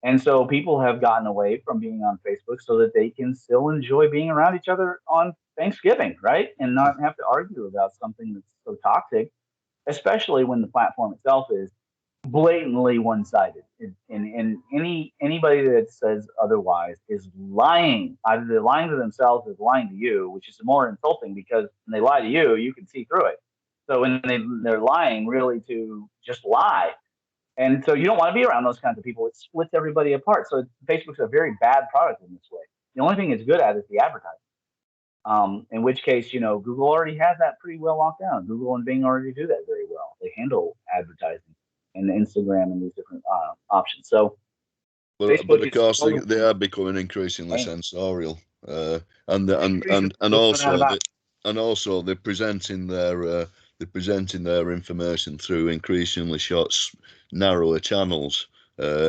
And so people have gotten away from being on Facebook so that they can still enjoy being around each other on Thanksgiving, right? And not have to argue about something that's so toxic, especially when the platform itself is blatantly one-sided. And anybody that says otherwise is lying. Either they're lying to themselves or lying to you, which is more insulting because when they lie to you, you can see through it. So when they're lying really to just lie. And so you don't want to be around those kinds of people. It splits everybody apart. So Facebook's a very bad product in this way. The only thing it's good at is the advertising. In which case, Google already has that pretty well locked down. Google and Bing already do that very well. They handle advertising and Instagram and these different options. So, but of course they are becoming increasingly sensorial, and also they're presenting their information through increasingly short, narrower channels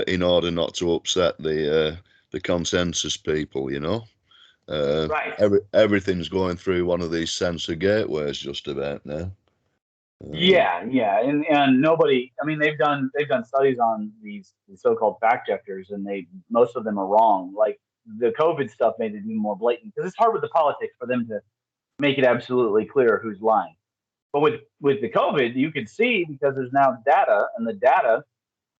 in order not to upset the consensus people. Right. Everything's going through one of these censor gateways just about now. Yeah, and nobody. I mean, they've done studies on these so-called fact checkers, and most of them are wrong. Like the COVID stuff made it even more blatant because it's hard with the politics for them to make it absolutely clear who's lying. But with the COVID, you can see because there's now data, and the data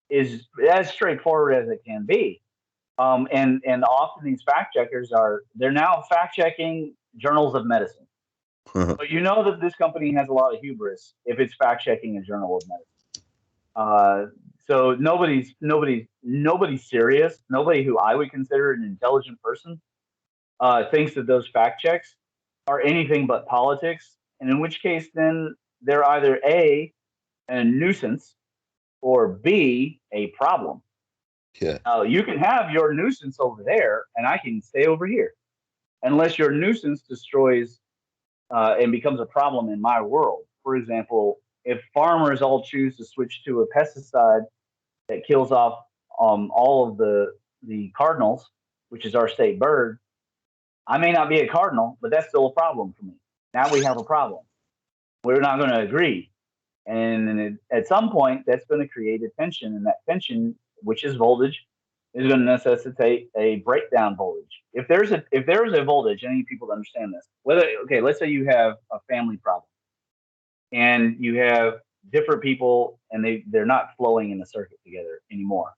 is as straightforward as it can be. And often these fact checkers they're now fact checking journals of medicine. But you know that this company has a lot of hubris if it's fact checking a journal of medicine. So nobody's serious. Nobody who I would consider an intelligent person thinks that those fact checks are anything but politics. And in which case, then they're either A, a nuisance, or B, a problem. Yeah. You can have your nuisance over there, and I can stay over here, unless your nuisance destroys and becomes a problem in my world. For example, if farmers all choose to switch to a pesticide that kills off all of the cardinals, which is our state bird, I may not be a cardinal, but that's still a problem for me. Now we have a problem. We're not going to agree. And at some point, that's going to create a tension, and that tension, which is voltage, is going to necessitate a breakdown voltage. If there is a voltage, I need people to understand this. Let's say you have a family problem, and you have different people, and they're not flowing in the circuit together anymore.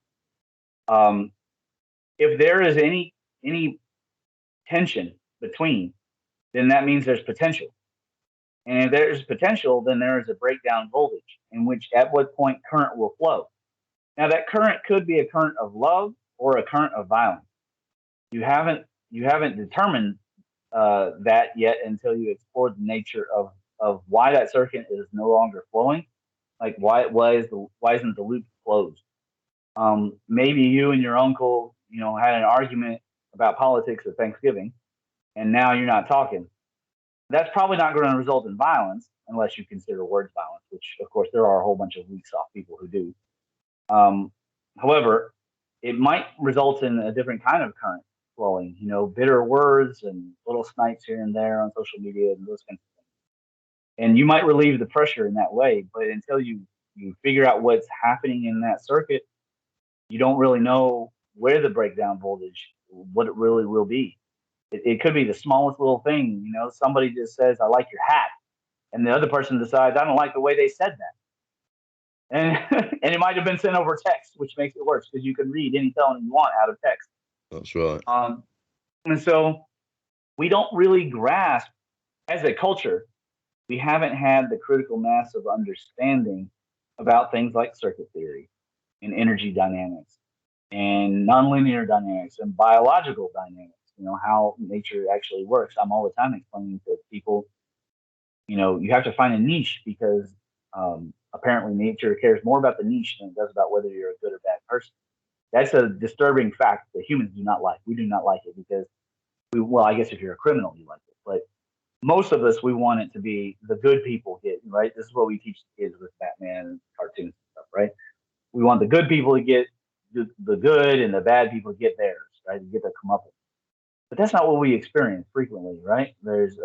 If there is any tension between, then that means there's potential. And if there's potential, then there is a breakdown voltage at what point current will flow. Now that current could be a current of love or a current of violence. You haven't determined that yet until you explore the nature of why that circuit is no longer flowing. Like why isn't the loop closed? Maybe you and your uncle, had an argument about politics at Thanksgiving, and now you're not talking. That's probably not going to result in violence unless you consider words violence, which of course there are a whole bunch of weak, soft people who do. However, it might result in a different kind of current flowing, bitter words and little snipes here and there on social media and those kinds of things. And you might relieve the pressure in that way, but until you figure out what's happening in that circuit, you don't really know where the breakdown voltage, what it really will be. It could be the smallest little thing, somebody just says, "I like your hat," and the other person decides, "I don't like the way they said that." and and it might have been sent over text, which makes it worse because you can read any felony you want out of text. That's right. And so we don't really grasp as a culture. We haven't had the critical mass of understanding about things like circuit theory and energy dynamics and nonlinear dynamics and biological dynamics. You know, how nature actually works. I'm all the time explaining to people, you know, you have to find a niche because apparently nature cares more about the niche than it does about whether you're a good or bad person. That's a disturbing fact that humans do not like. We do not like it because well, I guess if you're a criminal, you like it, but most of us, we want it to be the good people get, right? This is what we teach the kids with Batman and cartoons and stuff, right? We want the good people to get the good and the bad people to get theirs, right? To get their comeuppance. But that's not what we experience frequently, right? There's,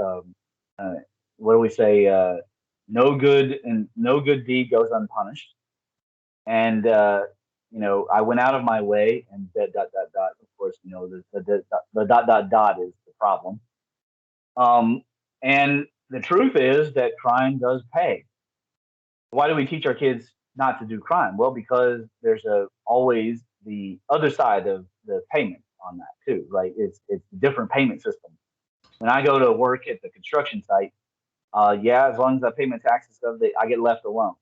what do we say? No good deed goes unpunished. And, you know, I went out of my way and dot, dot, dot. Of course, you know, the dot, dot, dot is the problem. And the truth is that crime does pay. Why do we teach our kids not to do crime? Well, because there's always the other side of the payment on that too, right? It's a different payment system. When I go to work at the construction site, yeah, as long as I pay my taxes and stuff, I get left alone.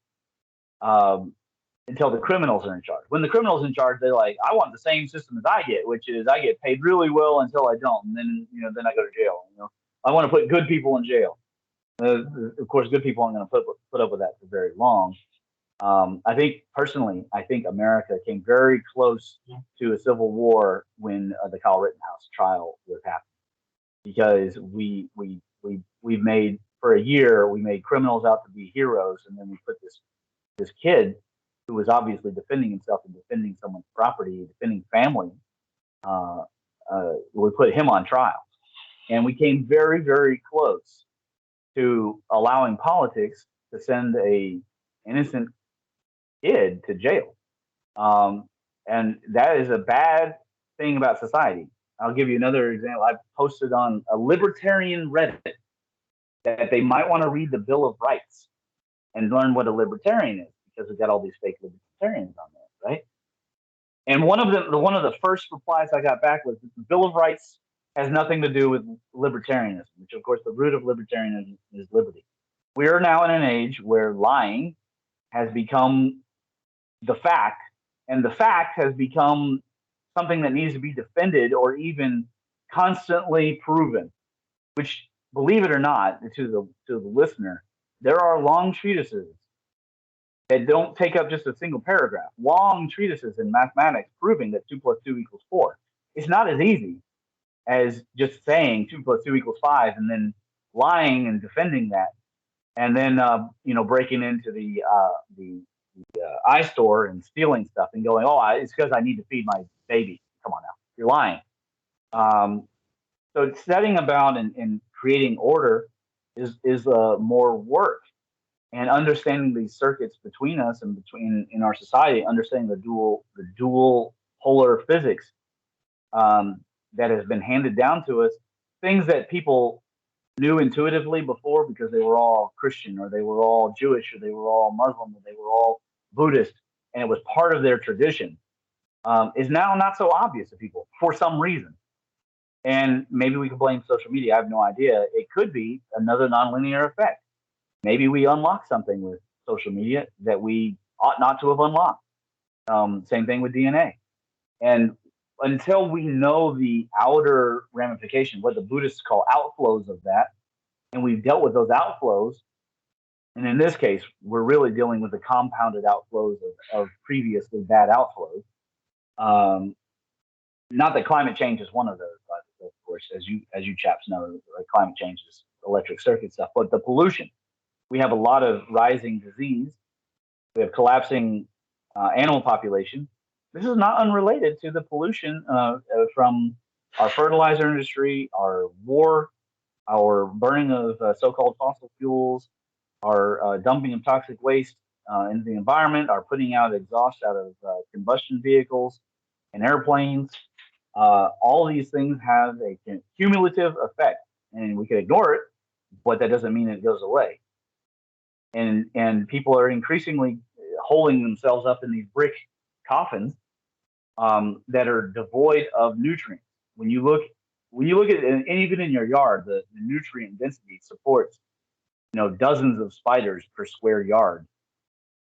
Until the criminals are in charge. When the criminals in charge, they're like, I want the same system as I get, which is I get paid really well until I don't, and then then I go to jail. You know, I want to put good people in jail. Of course, good people aren't going to put up with that for very long. I think personally, America came very close to a civil war when the Kyle Rittenhouse trial was happening, because we've made for a year we made criminals out to be heroes, and then we put this kid who was obviously defending himself and defending someone's property, defending family. We put him on trial, and we came very, very close to allowing politics to send a innocent kid to jail. And that is a bad thing about society. I'll give you another example. I posted on a libertarian Reddit that they might want to read the Bill of Rights and learn what a libertarian is, because we've got all these fake libertarians on there, right? And one of the first replies I got back was the Bill of Rights has nothing to do with libertarianism, which of course the root of libertarianism is liberty. We are now in an age where lying has become the fact, and the fact has become something that needs to be defended or even constantly proven, which, believe it or not, to the listener, there are long treatises that don't take up just a single paragraph, long treatises in mathematics proving that 2 + 2 = 4. It's not as easy as just saying 2 + 2 = 5 and then lying and defending that, and then breaking into the iStore and stealing stuff and going, oh, it's because I need to feed my baby. Come on now, you're lying. So it's setting about and creating order is more work, and understanding these circuits between us and in our society, understanding the dual polar physics that has been handed down to us, things that people knew intuitively before because they were all Christian or they were all Jewish or they were all Muslim or they were all Buddhist, and it was part of their tradition, is now not so obvious to people for some reason. And maybe we could blame social media. I have no idea. It could be another nonlinear effect. Maybe we unlock something with social media that we ought not to have unlocked. Same thing with DNA. And until we know the outer ramification, what the Buddhists call outflows of that, and we've dealt with those outflows, and in this case, we're really dealing with the compounded outflows of previously bad outflows. Not that climate change is one of those, but of course, as you chaps know, climate change is electric circuit stuff, but the pollution. We have a lot of rising disease. We have collapsing animal population. This is not unrelated to the pollution from our fertilizer industry, our war, our burning of so-called fossil fuels, our dumping of toxic waste into the environment, our putting out exhaust out of combustion vehicles and airplanes. All these things have a cumulative effect, and we can ignore it, but that doesn't mean it goes away. And people are increasingly holding themselves up in these brick coffins that are devoid of nutrients. When you look at it, and even in your yard, the nutrient density supports dozens of spiders per square yard,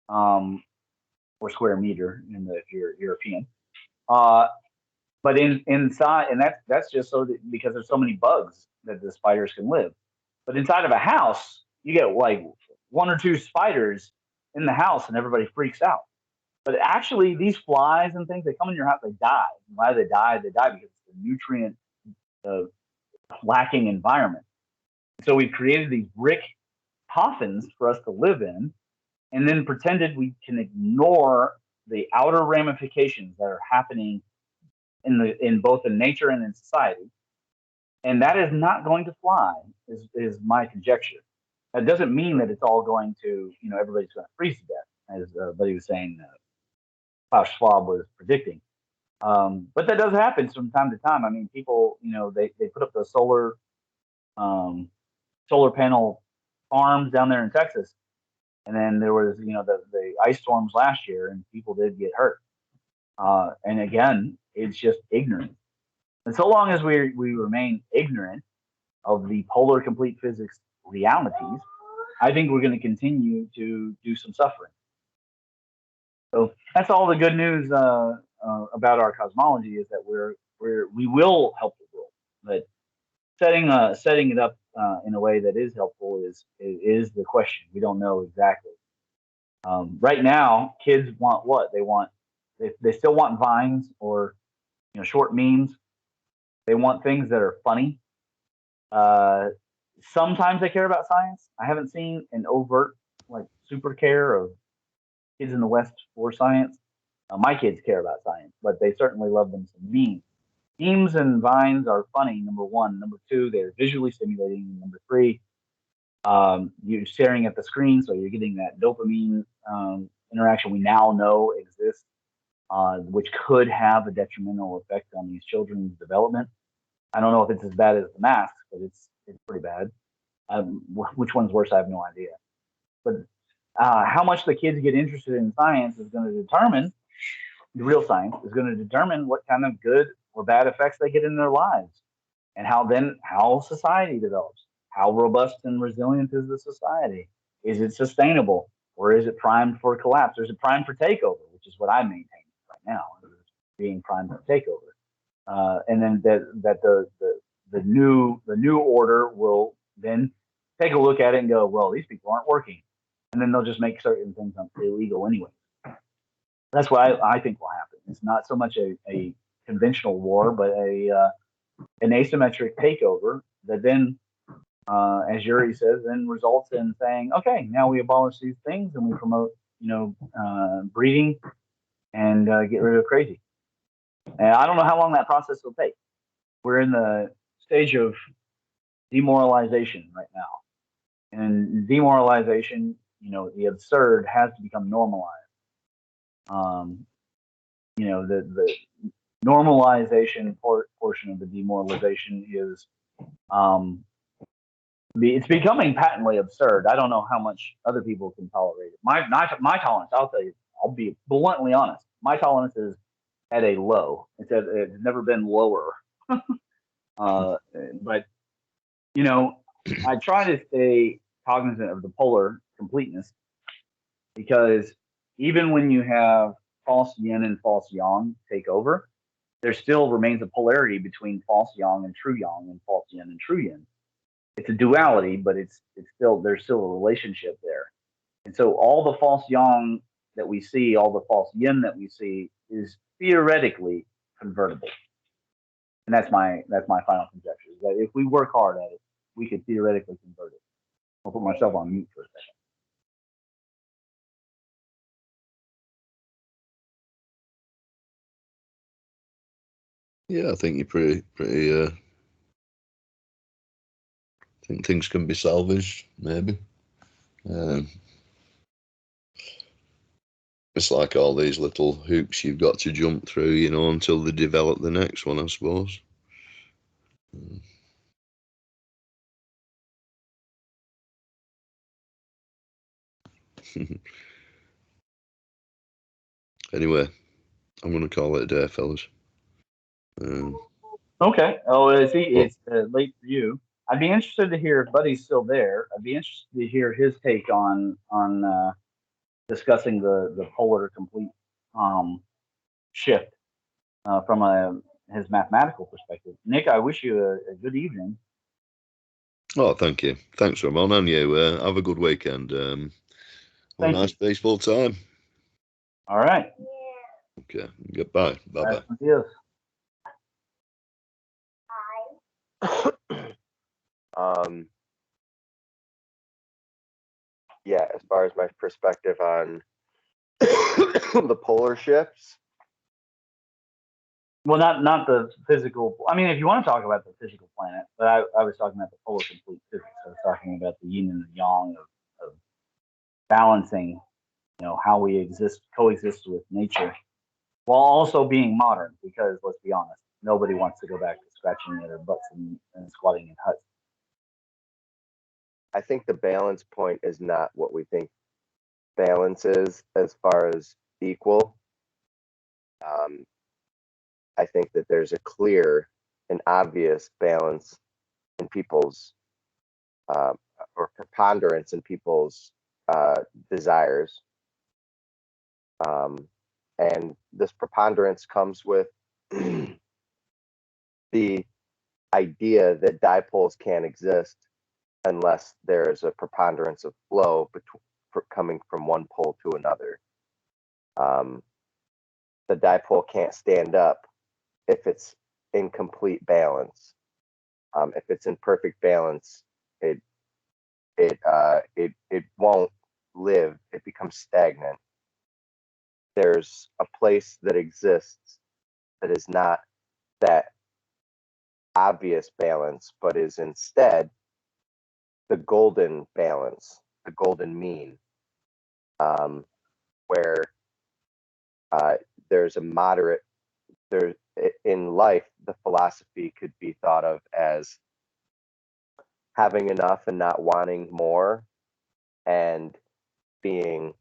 or square meter if you're European. But inside, and that's just because there's so many bugs that the spiders can live. But inside of a house, you get like 1 or 2 spiders in the house, and everybody freaks out. But actually, these flies and things, they come in your house, they die. Why do they die? They die because it's a nutrient lacking environment. So we've created these brick coffins for us to live in, and then pretended we can ignore the outer ramifications that are happening in both in nature and in society. And that is not going to fly, is my conjecture. That doesn't mean that it's all going to, everybody's going to freeze to death, as Buddy was saying, Klaus Schwab was predicting. But that does happen from time to time. I mean, people, they put up the solar panel farms down there in Texas, and then there was, the ice storms last year, and people did get hurt. And again, it's just ignorance. And so long as we remain ignorant of the polar complete physics realities, I think we're going to continue to do some suffering. So that's all the good news about our cosmology, is that we will help the world, but setting it up in a way that is helpful is the question. We don't know exactly. Right now, kids want what they want. They still want vines or short memes. They want things that are funny. Sometimes they care about science. I haven't seen an overt super care of kids in the West for science. My kids care about science, but they certainly love them some memes. Memes and vines are funny, number one. Number two, they're visually stimulating. Number three, you're staring at the screen, so you're getting that dopamine interaction we now know exists, which could have a detrimental effect on these children's development. I don't know if it's as bad as the masks, but it's pretty bad. Which one's worse, I have no idea. But how much the kids get interested in science is going to determine, the real science is going to determine what kind of good or bad effects they get in their lives, and how society develops. How robust and resilient is the society? Is it sustainable, or is it primed for collapse? Or is it primed for takeover, which is what I maintain right now, being primed for takeover. And then that the new order will then take a look at it and go, well, these people aren't working, and then they'll just make certain things illegal anyway. That's what I think will happen. It's not so much a conventional war, but an asymmetric takeover that then, as Yuri says, then results in saying, okay, now we abolish these things and we promote, breeding and get rid of crazy. And I don't know how long that process will take. We're in the stage of demoralization right now. And demoralization, the absurd has to become normalized. The normalization portion of the demoralization is it's becoming patently absurd. I don't know how much other people can tolerate it. My tolerance, I'll tell you, I'll be bluntly honest. My tolerance is at a low. It's never been lower. But I try to stay cognizant of the polar completeness, because even when you have false yin and false yang take over, there still remains a polarity between false yang and true yang, and false yin and true yin. It's a duality, but there's still a relationship there. And so all the false yang that we see, all the false yin that we see, is theoretically convertible. And that's my final conjecture, is that if we work hard at it, we could theoretically convert it. I'll put myself on mute for a second. Yeah, I think you're pretty. I think things can be salvaged, maybe. It's like all these little hoops you've got to jump through, until they develop the next one, I suppose. Anyway, I'm going to call it a day, fellas. Okay. Oh, Well- it's late for you. I'd be interested to hear if Buddy's still there. I'd be interested to hear his take on discussing the polar complete shift from his mathematical perspective. Nick, I wish you a good evening. Oh, thank you. Thanks, Ramon. And you. Have a good weekend. Have a Thank nice you. baseball time. All right. Okay. Goodbye. Bye-bye. Adios. Yeah, as far as my perspective on the polar shifts, Well, not the physical. I mean, if you want to talk about the physical planet, but I was talking about the polar complete physics. I was talking about the yin and the yang of balancing, how we coexist with nature, while also being modern. Because let's be honest, nobody wants to go back to scratching their butts and squatting in huts. I think the balance point is not what we think balance is as far as equal. I think that there's a clear and obvious balance in people's or preponderance in people's desires. And this preponderance comes with the idea that dipoles can't exist unless there's a preponderance of flow coming from one pole to another. The dipole can't stand up if it's in complete balance. If it's in perfect balance, it won't live. It becomes stagnant. There's a place that exists that is not that obvious balance, but is instead the golden balance, the golden mean, where there's a moderate. There in life, the philosophy could be thought of as having enough and not wanting more, and being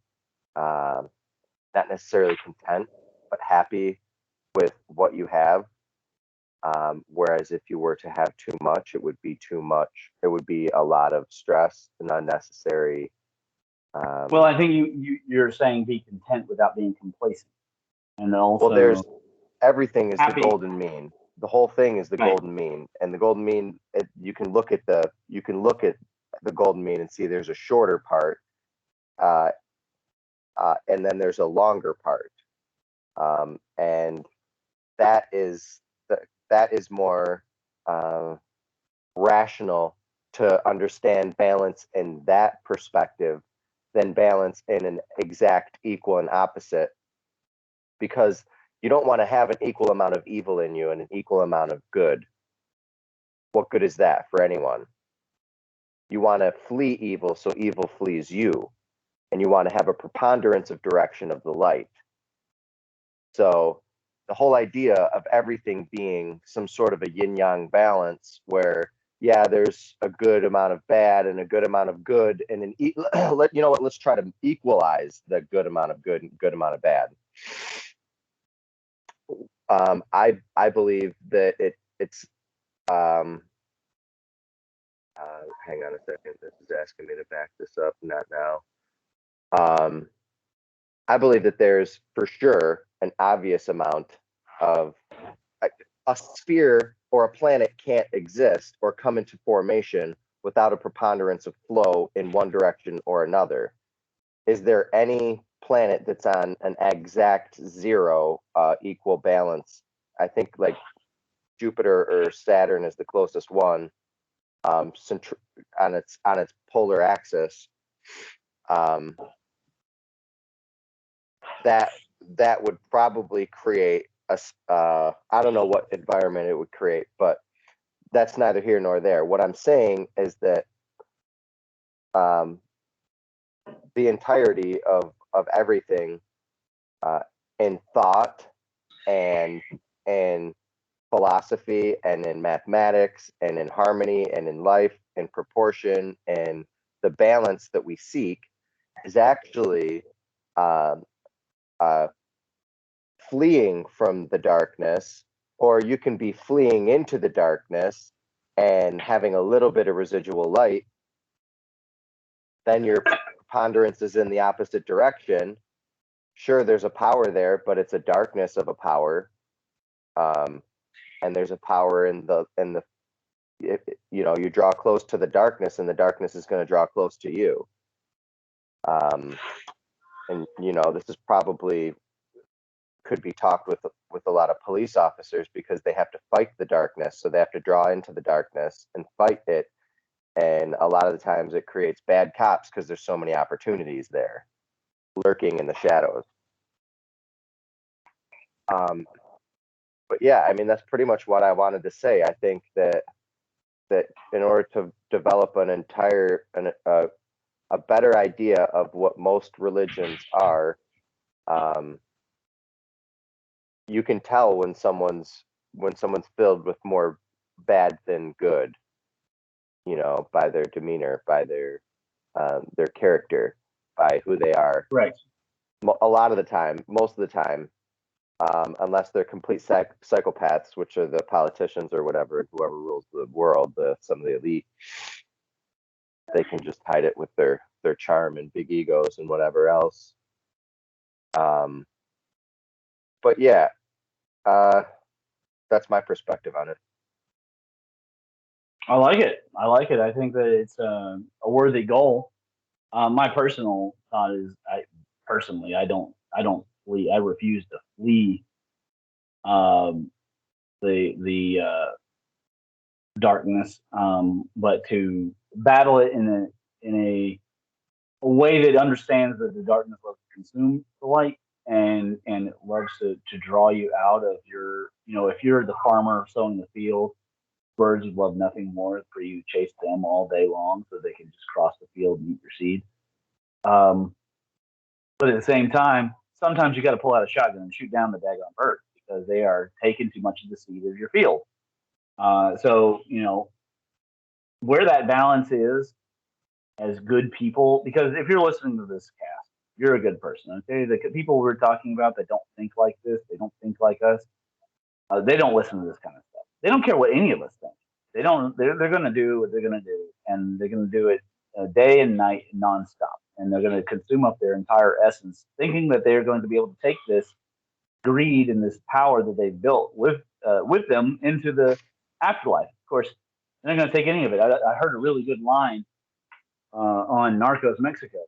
not necessarily content, but happy with what you have. Whereas if you were to have too much, it would be too much. It would be a lot of stress and unnecessary. Well, I think you're saying be content without being complacent, and also Well, there's everything is happy. the golden mean. The whole thing is the Right. golden mean, and the golden mean. You can look at the golden mean and see there's a shorter part, and then there's a longer part, and that is more rational to understand balance in that perspective than balance in an exact equal and opposite, because you don't want to have an equal amount of evil in you and an equal amount of good. What good is that for anyone? You want to flee evil so evil flees you, and you want to have a preponderance of direction of the light. So the whole idea of everything being some sort of a yin-yang balance where, yeah, there's a good amount of bad and a good amount of good, and let's try to equalize the good amount of good and good amount of bad. I believe that it's hang on a second. This is asking me to back this up. Not now. I believe that there's for sure an obvious amount of a sphere or a planet can't exist or come into formation without a preponderance of flow in one direction or another. Is there any planet that's on an exact zero equal balance? I think like Jupiter or Saturn is the closest one on its polar axis. That would probably create I don't know what environment it would create, but that's neither here nor there. What I'm saying is that the entirety of everything in thought and in philosophy and in mathematics and in harmony and in life and proportion and the balance that we seek is actually fleeing from the darkness, or you can be fleeing into the darkness and having a little bit of residual light. Then your preponderance is in the opposite direction. Sure, there's a power there, but it's a darkness of a power. And there's a power in the you draw close to the darkness, and the darkness is going to draw close to you. And this is probably could be talked with a lot of police officers, because they have to fight the darkness, so they have to draw into the darkness and fight it. And a lot of the times it creates bad cops because there's so many opportunities there lurking in the shadows. But yeah, I mean, that's pretty much what I wanted to say. I think that in order to develop a better idea of what most religions are, you can tell when someone's filled with more bad than good, by their demeanor, by their character, by who they are. Right. A lot of the time, most of the time, unless they're complete psychopaths, which are the politicians or whatever, whoever rules the world, some of the elite, they can just hide it with their charm and big egos and whatever else. But yeah, that's my perspective on it. I like it. I think that it's a worthy goal. My personal thought is, I don't flee. I refuse to flee the darkness, but to battle it in a way that understands that the darkness loves to consume the light, and it loves to draw you out of your, if you're the farmer sowing the field, birds would love nothing more for you to chase them all day long so they can just cross the field and eat your seed. But at the same time, sometimes you got to pull out a shotgun and shoot down the daggone bird, because they are taking too much of the seed of your field. So, where that balance is as good people, because if you're listening to this cast, you're a good person. Okay, the people we're talking about that don't think like this, they don't think like us, they don't listen to this kind of stuff. They don't care what any of us think. They don't. They're going to do what they're going to do, and they're going to do it day and night, nonstop. And they're going to consume up their entire essence, thinking that they're going to be able to take this greed and this power that they've built with them into the afterlife. Of course, they're not going to take any of it. I heard a really good line on Narcos Mexico.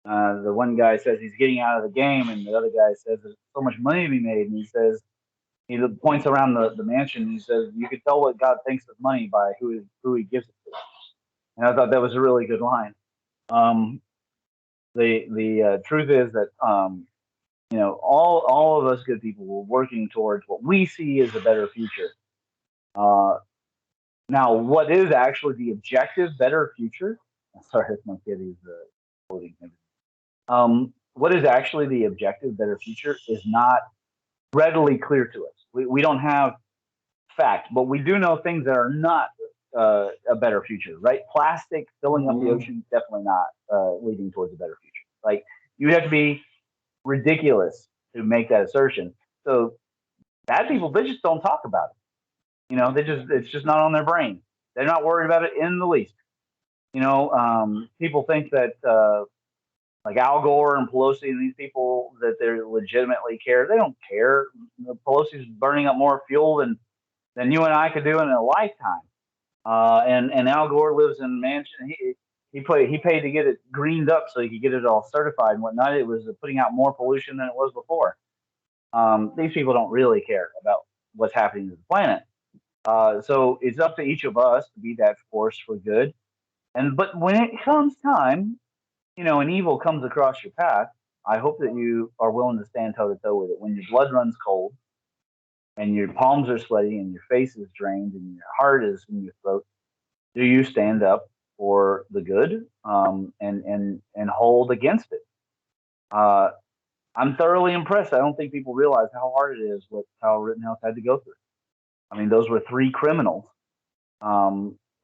The one guy says he's getting out of the game, and the other guy says there's so much money to be made, and he says, he points around the mansion, and he says, you can tell what God thinks of money by who he gives it to. And I thought that was a really good line. The truth is that all of us good people were working towards what we see as a better future. Now, what is actually the objective better future? Sorry, that's my kid. He's quoting him. What is actually the objective better future is not readily clear to us. We don't have fact, but we do know things that are not a better future, right? Plastic filling up the ocean, definitely not leading towards a better future. Like, you have to be ridiculous to make that assertion. So bad people, they just don't talk about it. It's just not on their brain. They're not worried about it in the least. People think that like Al Gore and Pelosi and these people, that they legitimately care. They don't care. Pelosi's burning up more fuel than you and I could do in a lifetime. And Al Gore lives in a mansion. He paid to get it greened up so he could get it all certified and whatnot. It was putting out more pollution than it was before. These people don't really care about what's happening to the planet. So it's up to each of us to be that force for good. But when it comes time, and evil comes across your path, I hope that you are willing to stand toe to toe with it. When your blood runs cold and your palms are sweaty and your face is drained and your heart is in your throat, do you stand up for the good and hold against it? I'm thoroughly impressed. I don't think people realize how hard it is what Kyle Rittenhouse had to go through. I mean, those were 3 criminals.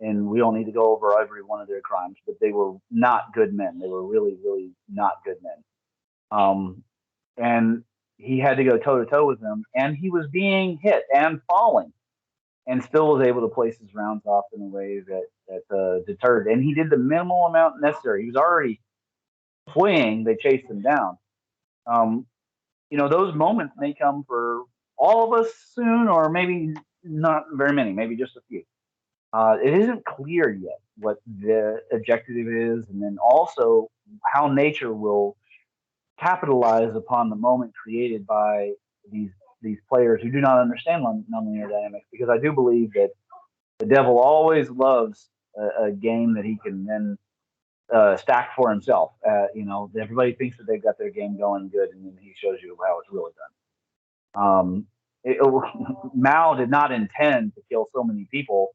And we don't need to go over every one of their crimes, but they were not good men. They were really, really not good men. And he had to go toe to toe with them, and he was being hit and falling, and still was able to place his rounds off in a way that deterred. And he did the minimal amount necessary. He was already fleeing. They chased him down. Um, those moments may come for all of us soon, or maybe not very many, maybe just a few. It isn't clear yet what the objective is, and then also how nature will capitalize upon the moment created by these players who do not understand nonlinear dynamics. Because I do believe that the devil always loves a game that he can then stack for himself. Everybody thinks that they've got their game going good, and then he shows you how it's really done. Mao did not intend to kill so many people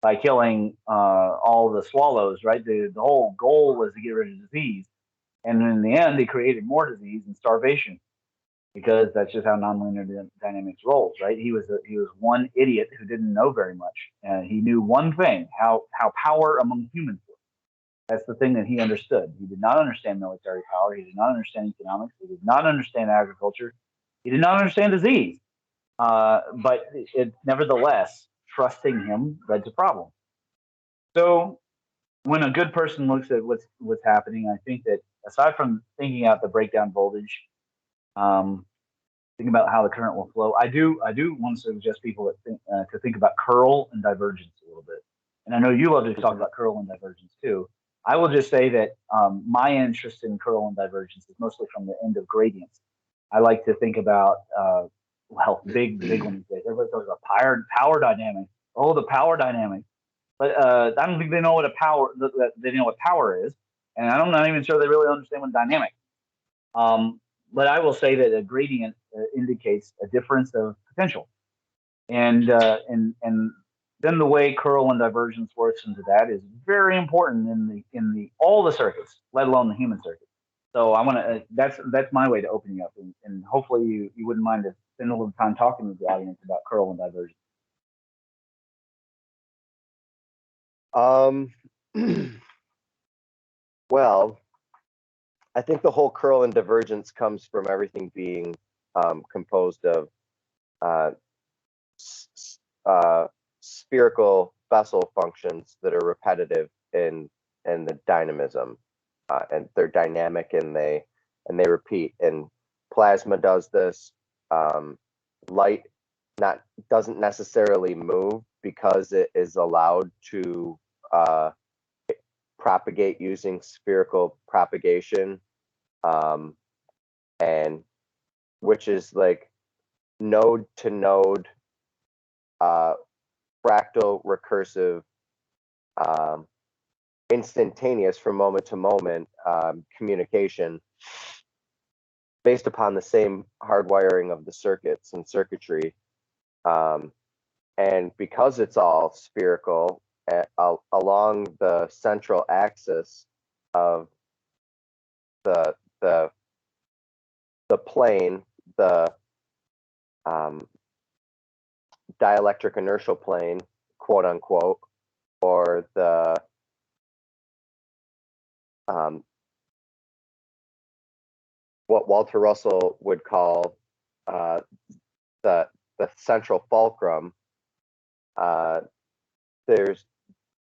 by killing all the swallows, right? The whole goal was to get rid of disease. And in the end, he created more disease and starvation, because that's just how nonlinear dynamics rolls, right? He was one idiot who didn't know very much, and he knew one thing: how power among humans works. That's the thing that he understood. He did not understand military power. He did not understand economics. He did not understand agriculture. He did not understand disease. But nevertheless, trusting him led to problems. So when a good person looks at what's happening, I think that aside from thinking out the breakdown voltage, thinking about how the current will flow, I do want to suggest people to think about curl and divergence a little bit. And I know you love to talk about curl and divergence too. I will just say that my interest in curl and divergence is mostly from the end of gradients. I like to think about big one these days. Everybody talks about power dynamics. Oh, the power dynamics. But I don't think they know what they know what power is, and I'm not even sure they really understand what dynamic. But I will say that a gradient indicates a difference of potential, and then the way curl and divergence works into that is very important in all the circuits, let alone the human circuit. So I want to that's my way to open you up, and hopefully you wouldn't mind to spend a little time talking with the audience about curl and divergence. Well, I think the whole curl and divergence comes from everything being composed of spherical Bessel functions that are repetitive in the dynamism, and they're dynamic, and they repeat. And plasma does this. Light doesn't necessarily move because it is allowed to propagate using spherical propagation, and which is like node to node fractal recursive instantaneous from moment to moment communication based upon the same hardwiring of the circuits and circuitry, and because it's all spherical along the central axis of the plane, the dielectric inertial plane, quote unquote, or the what Walter Russell would call the central fulcrum.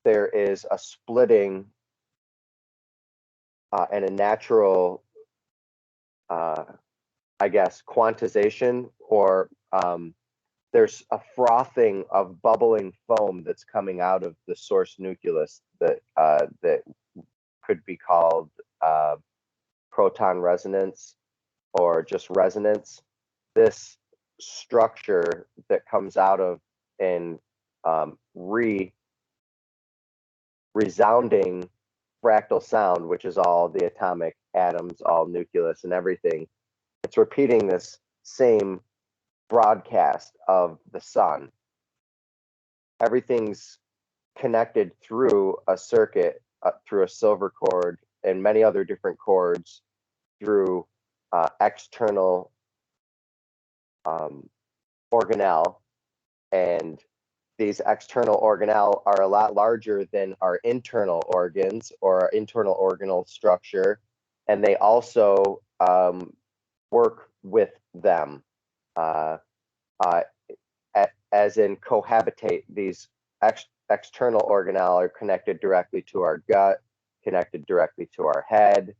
There is a splitting and a natural, I guess, quantization, or there's a frothing of bubbling foam that's coming out of the source nucleus that could be called proton resonance or just resonance. This structure that comes out of and resounding fractal sound, which is all the atomic atoms, all nucleus and everything. It's repeating this same broadcast of the sun. Everything's connected through a circuit, through a silver cord and many other different cords, through external organelle, and these external organelle are a lot larger than our internal organs or our internal organelle structure, and they also work with them, as in cohabitate. These external organelle are connected directly to our gut, connected directly to our head.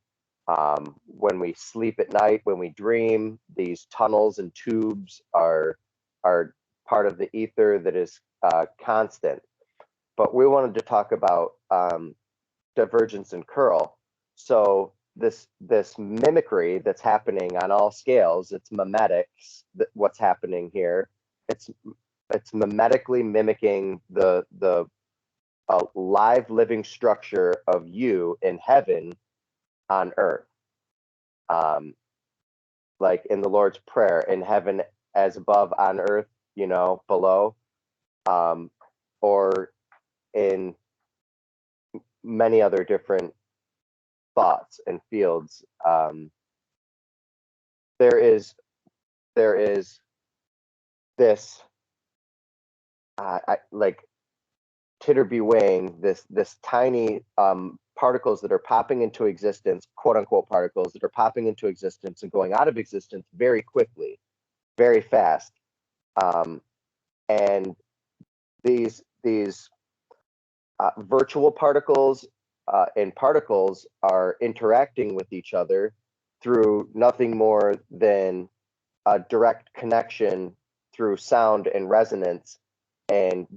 When we sleep at night, when we dream, these tunnels and tubes are part of the ether that is constant. But we wanted to talk about divergence and curl. So this mimicry that's happening on all scales, it's mimetics. What's happening here? It's mimetically mimicking the live living structure of you in heaven on earth. Like in the Lord's Prayer, in heaven as above on earth, below, or in many other different thoughts and fields. There is this, like titter bewaying, this tiny particles that are popping into existence, quote unquote particles that are popping into existence and going out of existence very quickly, very fast. And these virtual particles and particles are interacting with each other through nothing more than a direct connection through sound and resonance, and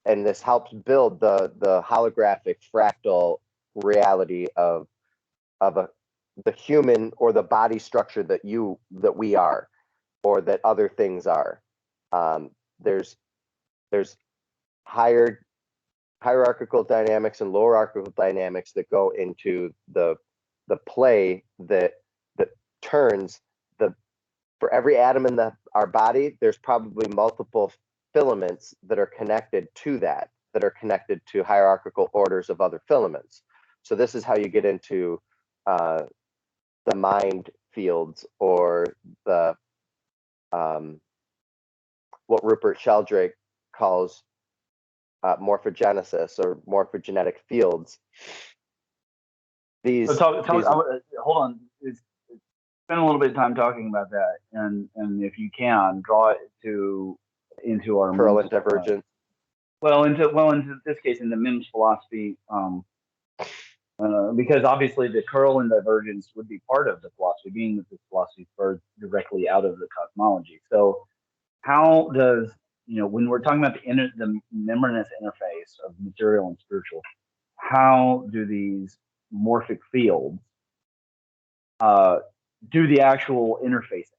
this helps build the holographic fractal reality of the human or the body structure that we are, or that other things are. There's hierarchical dynamics and lowerarchical dynamics that go into the play that turns for every atom in our body, there's probably multiple filaments that are connected to that are connected to hierarchical orders of other filaments. So this is how you get into the mind fields, or the what Rupert Sheldrake calls morphogenesis, or morphogenetic fields. These, hold on. Spend a little bit of time talking about that, and if you can, draw it into our curl and divergence. Into this case, in the MIMS philosophy, because obviously the curl and divergence would be part of the philosophy, being that this philosophy spurred directly out of the cosmology. So, how does, when we're talking about the membranous interface of material and spiritual, how do these morphic fields do the actual interfacing,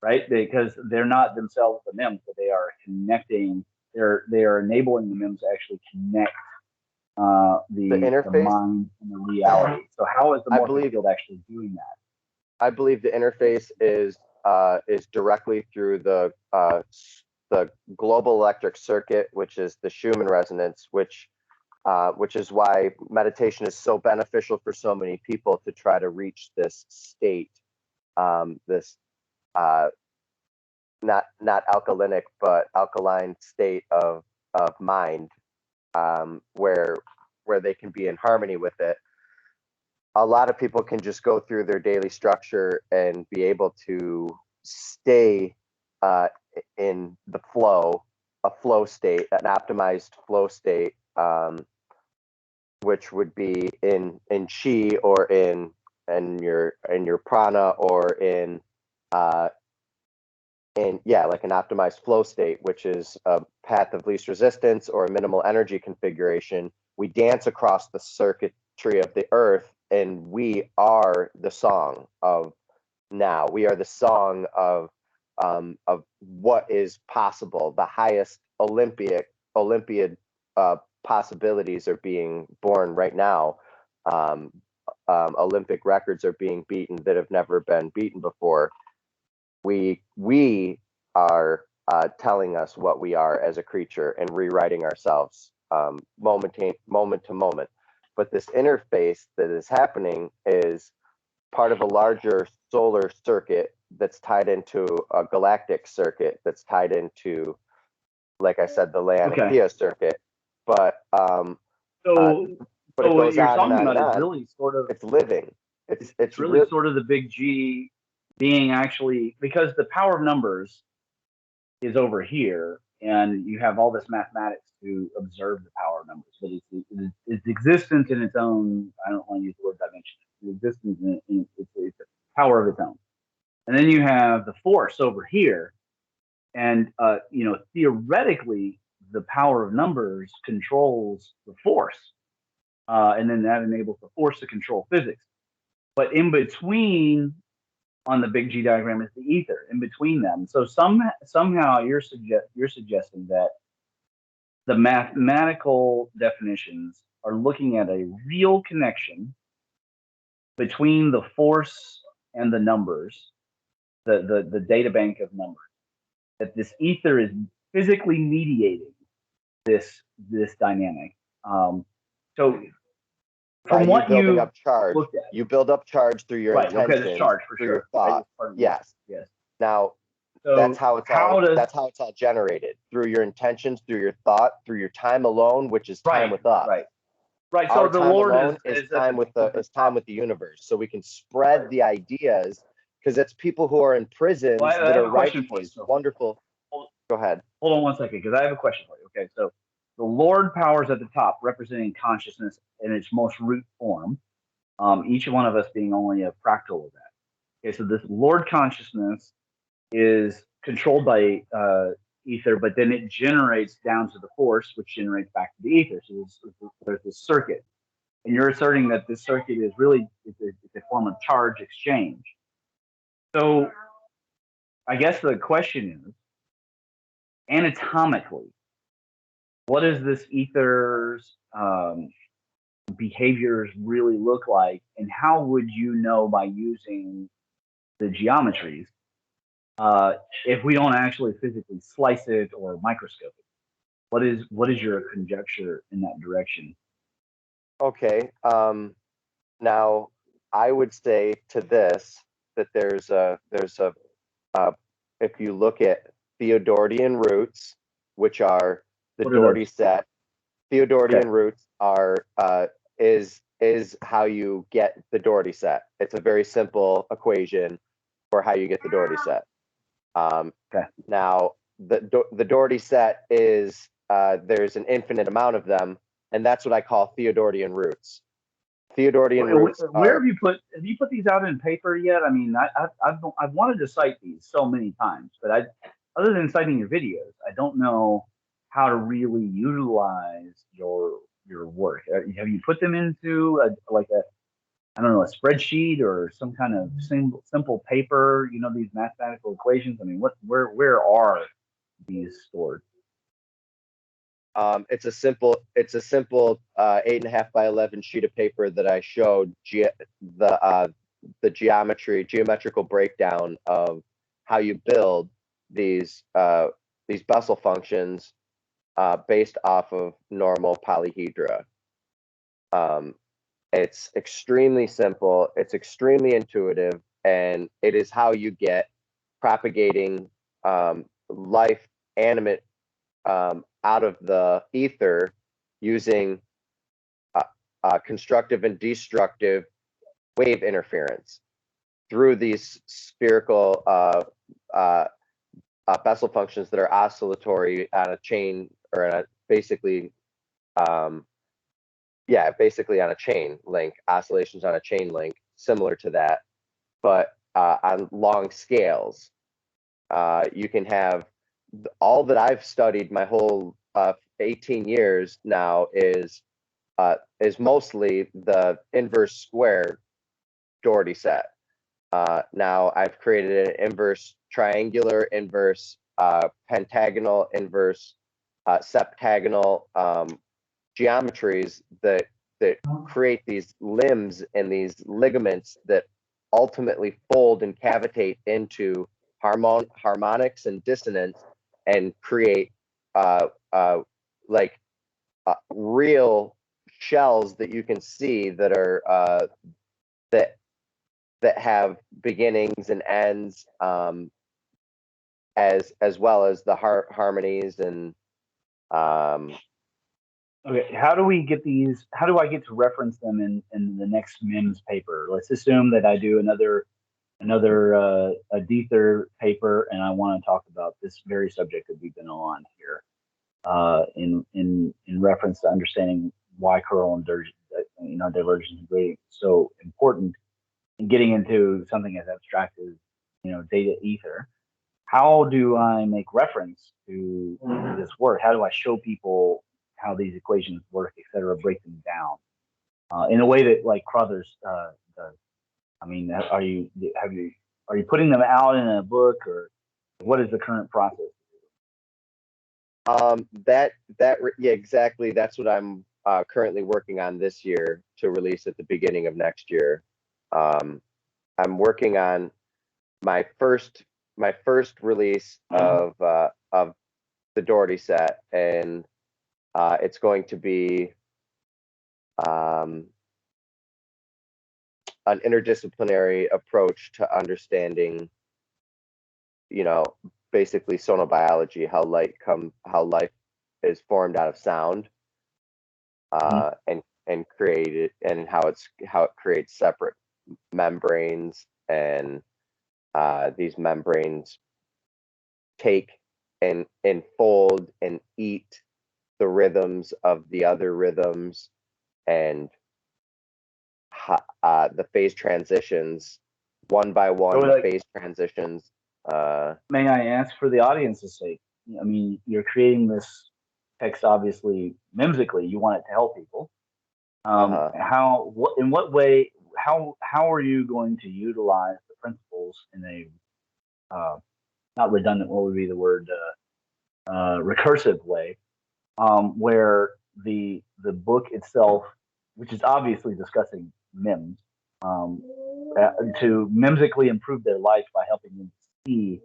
right? Because they're not themselves the MIMS, but they are connecting. They are enabling the MIMS to actually connect the interface, the mind, and the reality. So how is the morphic field actually doing that? I believe the interface is directly through the global electric circuit, which is the Schumann resonance, which is why meditation is so beneficial for so many people, to try to reach this state, this not alkalinic but alkaline state of mind, where they can be in harmony with it. A lot of people can just go through their daily structure and be able to stay in the flow, a flow state, an optimized flow state, which would be in chi, or in your prana, or in like an optimized flow state, which is a path of least resistance or a minimal energy configuration. We dance across the circuitry of the earth, and we are the song of now. We are the song of what is possible. The highest Olympiad possibilities are being born right now. Olympic records are being beaten that have never been beaten before. We are telling us what we are as a creature, and rewriting ourselves moment to moment. But this interface that is happening is part of a larger solar circuit that's tied into a galactic circuit that's tied into, like I said, the Leionophea circuit. But but what you're talking about is really sort of, it's living. It's really sort of the big G being actually, because the power of numbers is over here, and you have all this mathematics to observe the power of numbers, but its existence in its own, I don't want to use the word dimension, its existence it's a power of its own. And then you have the force over here, and theoretically, the power of numbers controls the force, and then that enables the force to control physics. But in between, on the big G diagram, is the ether. In between them, so somehow you're suggesting that the mathematical definitions are looking at a real connection between the force and the numbers, the data bank of numbers. That this ether is physically mediating this dynamic. So from what building up charge, looked at, you build up charge through your right? intentions, Okay, there's charge for through sure. your thought. Yes. Now, So that's how it's all generated, through your intentions, through your thought, through your time alone, which is time with us. Right. Our So the time Lord alone is time with the universe, so we can spread the ideas, because it's people who are in prisons that are writing these wonderful. Go ahead. Hold on 1 second, because I have a question for you. Okay, so the Lord powers at the top, representing consciousness in its most root form. Each one of us being only a fractal of that. Okay, so this Lord consciousness is controlled by ether, but then it generates down to the force, which generates back to the ether. So there's this circuit, and you're asserting that this circuit is really it's a form of charge exchange. So I guess the question is, anatomically, what does this ether's behaviors really look like, and how would you know by using the geometries if we don't actually physically slice it or microscope it? What is your conjecture in that direction? Okay. Now, I would say to this that there's a if you look at Theodorian roots, which are the Doherty set. Theodorian roots are is how you get the Doherty set. It's a very simple equation for how you get the Doherty set. Now, the Doherty set is there's an infinite amount of them, and that's what I call Theodorian roots. Theodorian roots. Where have you put these out in paper yet? I mean, I've wanted to cite these so many times, but other than citing your videos, I don't know how to really utilize your work. Have you put them into a spreadsheet or some kind of simple paper? You know, these mathematical equations. I mean, where are these stored? It's a simple 8.5 by 11 sheet of paper that I showed the geometrical breakdown of how you build these Bessel functions based off of normal polyhedra. It's extremely simple, it's extremely intuitive, and it is how you get propagating life, animate, out of the ether using constructive and destructive wave interference through these spherical Bessel functions that are oscillatory on a chain, or basically on a chain link, oscillations on a chain link, similar to that, but on long scales. You can have all that I've studied my whole 18 years now is mostly the inverse square Doherty set. Now I've created an inverse triangular, inverse pentagonal, inverse septagonal geometries that create these limbs and these ligaments that ultimately fold and cavitate into harmonics and dissonance and create real shells that you can see that are that have beginnings and ends, as well as the harmonies and Okay, how do we get these? How do I get to reference them in the next MIMS paper? Let's assume that I do another another a Dether paper, and I want to talk about this very subject that we've been on here in reference to understanding why kernel and divergence and gradient is so important, and getting into something as abstract as data ether. How do I make reference to this work? How do I show people how these equations work, et cetera, break them down in a way that like Crothers does? I mean, are you putting them out in a book, or what is the current process? Yeah, exactly. That's what I'm currently working on this year to release at the beginning of next year. I'm working on my first release of the Doherty set, and it's going to be an interdisciplinary approach to understanding, basically sonobiology, how life is formed out of sound, and created, and how it creates separate membranes, and these membranes take and enfold and eat the rhythms of the other rhythms, and the phase transitions, one by one, the phase transitions. May I ask, for the audience's sake? I mean, you're creating this text obviously MIMSically. You want it to help people. In what way? How are you going to utilize the principles in a not redundant? What would be the word? Recursive way, where the book itself, which is obviously discussing MIMS, to MIMSically improve their life by helping them see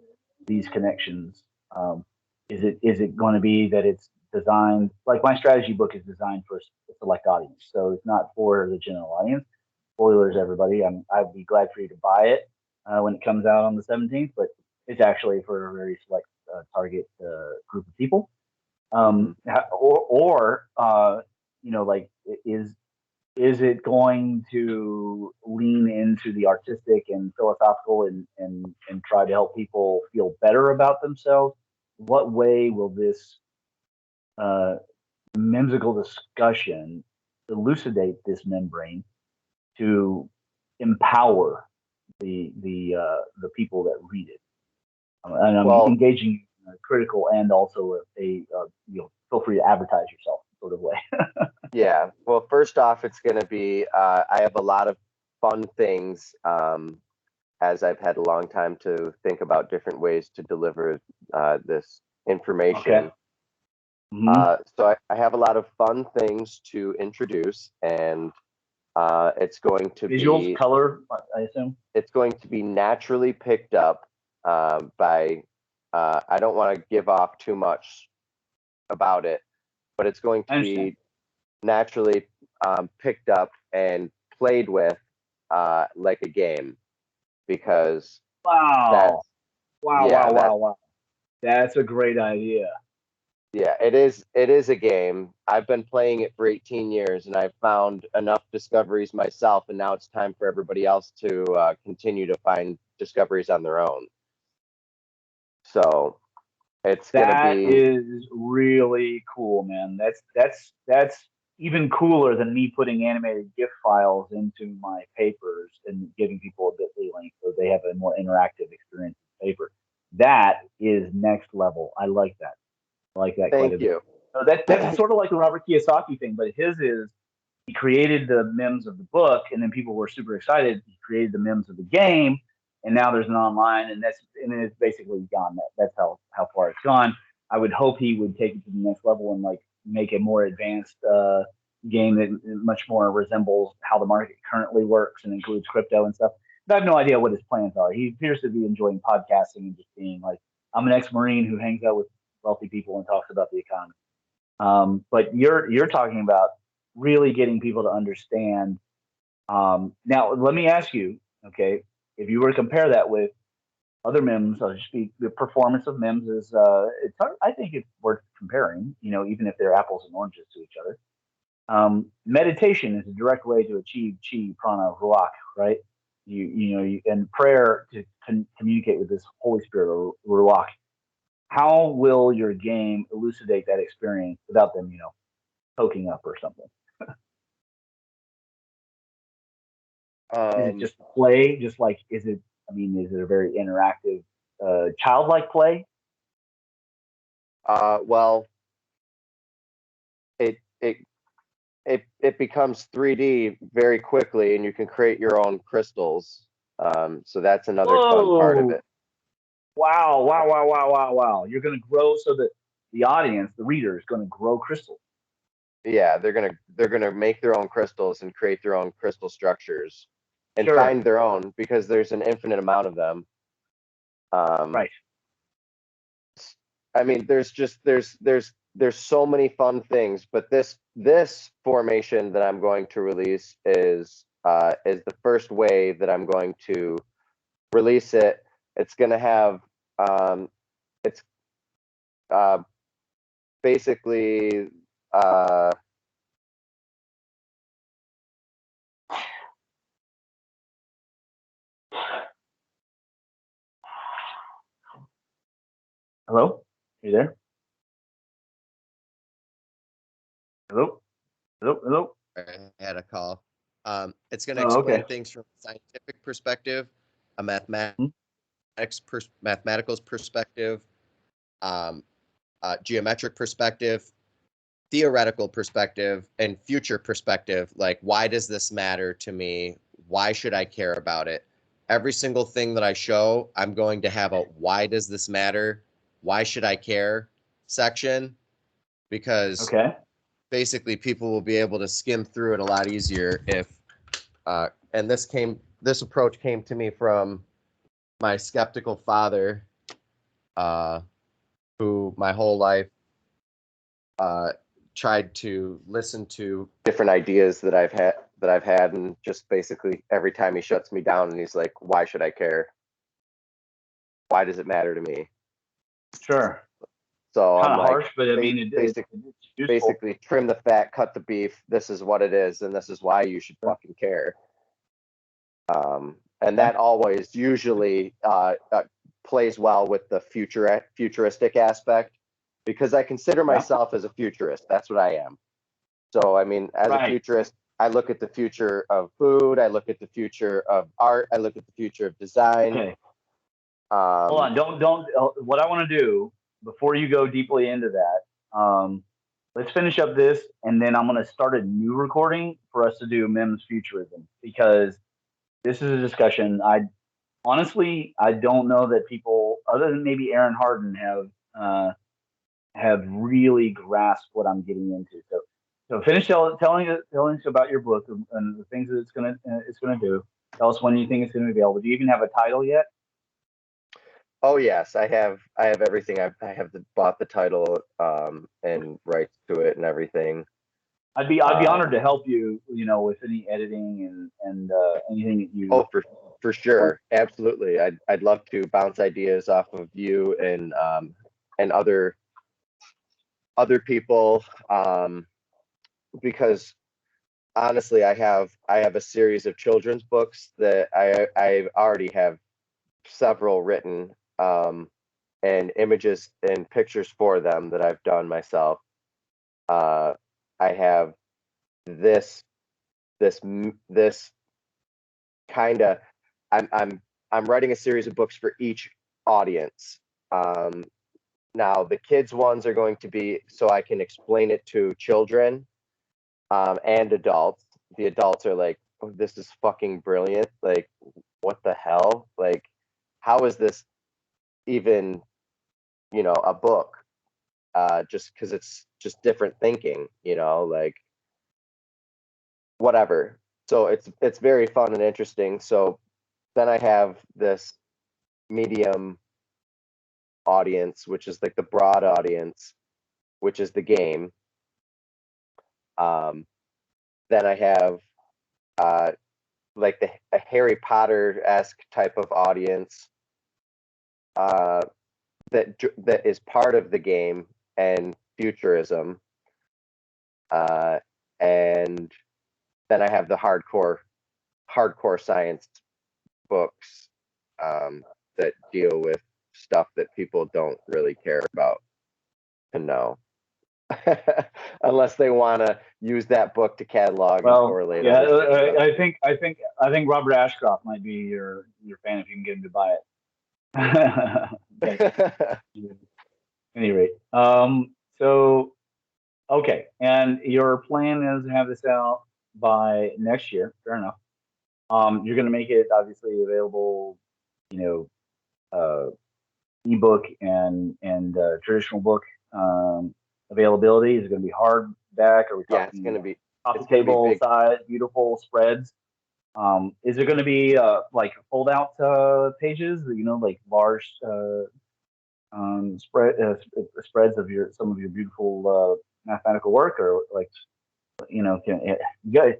these connections. Is it going to be that it's designed, like my strategy book is designed for a select audience, so it's not for the general audience. Spoilers, everybody. I'd be glad for you to buy it when it comes out on the 17th, but it's actually for a very select target group of people. Like, is it going to lean into the artistic and philosophical and try to help people feel better about themselves? What way will this MIMSical discussion elucidate this membrane to empower the people that read it? And I'm engaging critical and also feel free to advertise yourself sort of way. Yeah. Well, first off, it's going to be I have a lot of fun things, as I've had a long time to think about different ways to deliver this information. Okay. Mm-hmm. So I have a lot of fun things to introduce, and it's going to visuals, be color, I assume. It's going to be naturally picked up by. I don't want to give off too much about it, but it's going to be naturally picked up and played with like a game, because wow, that's a great idea. Yeah, it is a game. I've been playing it for 18 years, and I've found enough discoveries myself, and now it's time for everybody else to continue to find discoveries on their own. So it's that is really cool, man. That's even cooler than me putting animated GIF files into my papers and giving people a bit.ly link so they have a more interactive experience with paper. That is next level. I like that. I like that. Thank you. So that's sort of like the Robert Kiyosaki thing, but his is he created the MIMS of the book, and then people were super excited. He created the MIMS of the game, and now there's an online, and it's basically gone. That's how far it's gone. I would hope he would take it to the next level and like make a more advanced game that much more resembles how the market currently works and includes crypto and stuff. But I have no idea what his plans are. He appears to be enjoying podcasting and just being like, I'm an ex-Marine who hangs out with wealthy people and talks about the economy. But you're talking about really getting people to understand. Now, let me ask you, okay, if you were to compare that with other MIMS, the performance of MIMS is, it's hard, I think it's worth comparing, even if they're apples and oranges to each other. Meditation is a direct way to achieve chi, prana, ruach, right? and prayer to communicate with this Holy Spirit or Ruach. How will your game elucidate that experience without them, poking up or something? Is it just play? Just like, is it a very interactive, childlike play? Well, it becomes 3D very quickly, and you can create your own crystals. So that's another fun part of it. Wow. You're going to grow so that the audience, the reader, is going to grow crystals. Yeah, they're gonna make their own crystals and create their own crystal structures and Sure. find their own, because there's an infinite amount of them. Right. I mean, there's so many fun things, but this formation that I'm going to release is the first way that I'm going to release it. It's going to have it's basically Hello? Are you there? Hello? I had a call. It's going to Oh, explain okay. things from a scientific perspective, a Hmm? mathematical perspective, geometric perspective, theoretical perspective, and future perspective. Like, why does this matter to me? Why should I care about it? Every single thing that I show, I'm going to have a why does this matter? Why should I care section? Because Okay. basically people will be able to skim through it a lot easier if and this approach came to me from my skeptical father, who my whole life tried to listen to different ideas that I've had, and just basically every time he shuts me down and he's like, why should I care? Why does it matter to me? Sure. So Kind I'm of like, harsh, but I mean, it's useful. basically trim the fat, cut the beef. This is what it is, and this is why you should fucking care. And that always usually plays well with the futuristic aspect, because I consider myself as a futurist. That's what I am. So I mean, as a futurist, I look at the future of food. I look at the future of art. I look at the future of design. Okay. Hold on. Don't. What I want to do before you go deeply into that, let's finish up this, and then I'm going to start a new recording for us to do MIMS futurism, because this is a discussion. Honestly, I don't know that people, other than maybe Aaron Harden, have really grasped what I'm getting into. So finish telling us about your book and the things that it's gonna do. Tell us when you think it's gonna be available. Do you even have a title yet? Oh yes, I have everything. I have bought the title and rights to it and everything. I'd be honored to help you, with any editing and anything that you. Oh, for sure, absolutely. I'd love to bounce ideas off of you and other people, because honestly, I have a series of children's books that I already have several written, and images and pictures for them that I've done myself. I have this kind of, I'm writing a series of books for each audience. Now the kids ones are going to be so I can explain it to children, and adults. The adults are like, oh, this is fucking brilliant. Like, what the hell? Like, how is this even, a book? Just because it's just different thinking, like whatever. So it's very fun and interesting. So then I have this medium audience, which is like the broad audience, which is the game. Then I have like a Harry Potter-esque type of audience, that is part of the game and futurism, and then I have the hardcore science books that deal with stuff that people don't really care about to know. Unless they want to use that book to catalog and correlate. Yeah, other I think Robert Ashcroft might be your fan if you can get him to buy it. But, at any rate, so okay, and your plan is to have this out by next year. Fair enough. You're going to make it obviously available, ebook and traditional book availability. Is it going to be hardback? Are we talking? Yeah, it's going to be coffee table size, beautiful spreads. Is it going to be like fold out pages? Like large spreads of some of your beautiful mathematical work, or like you get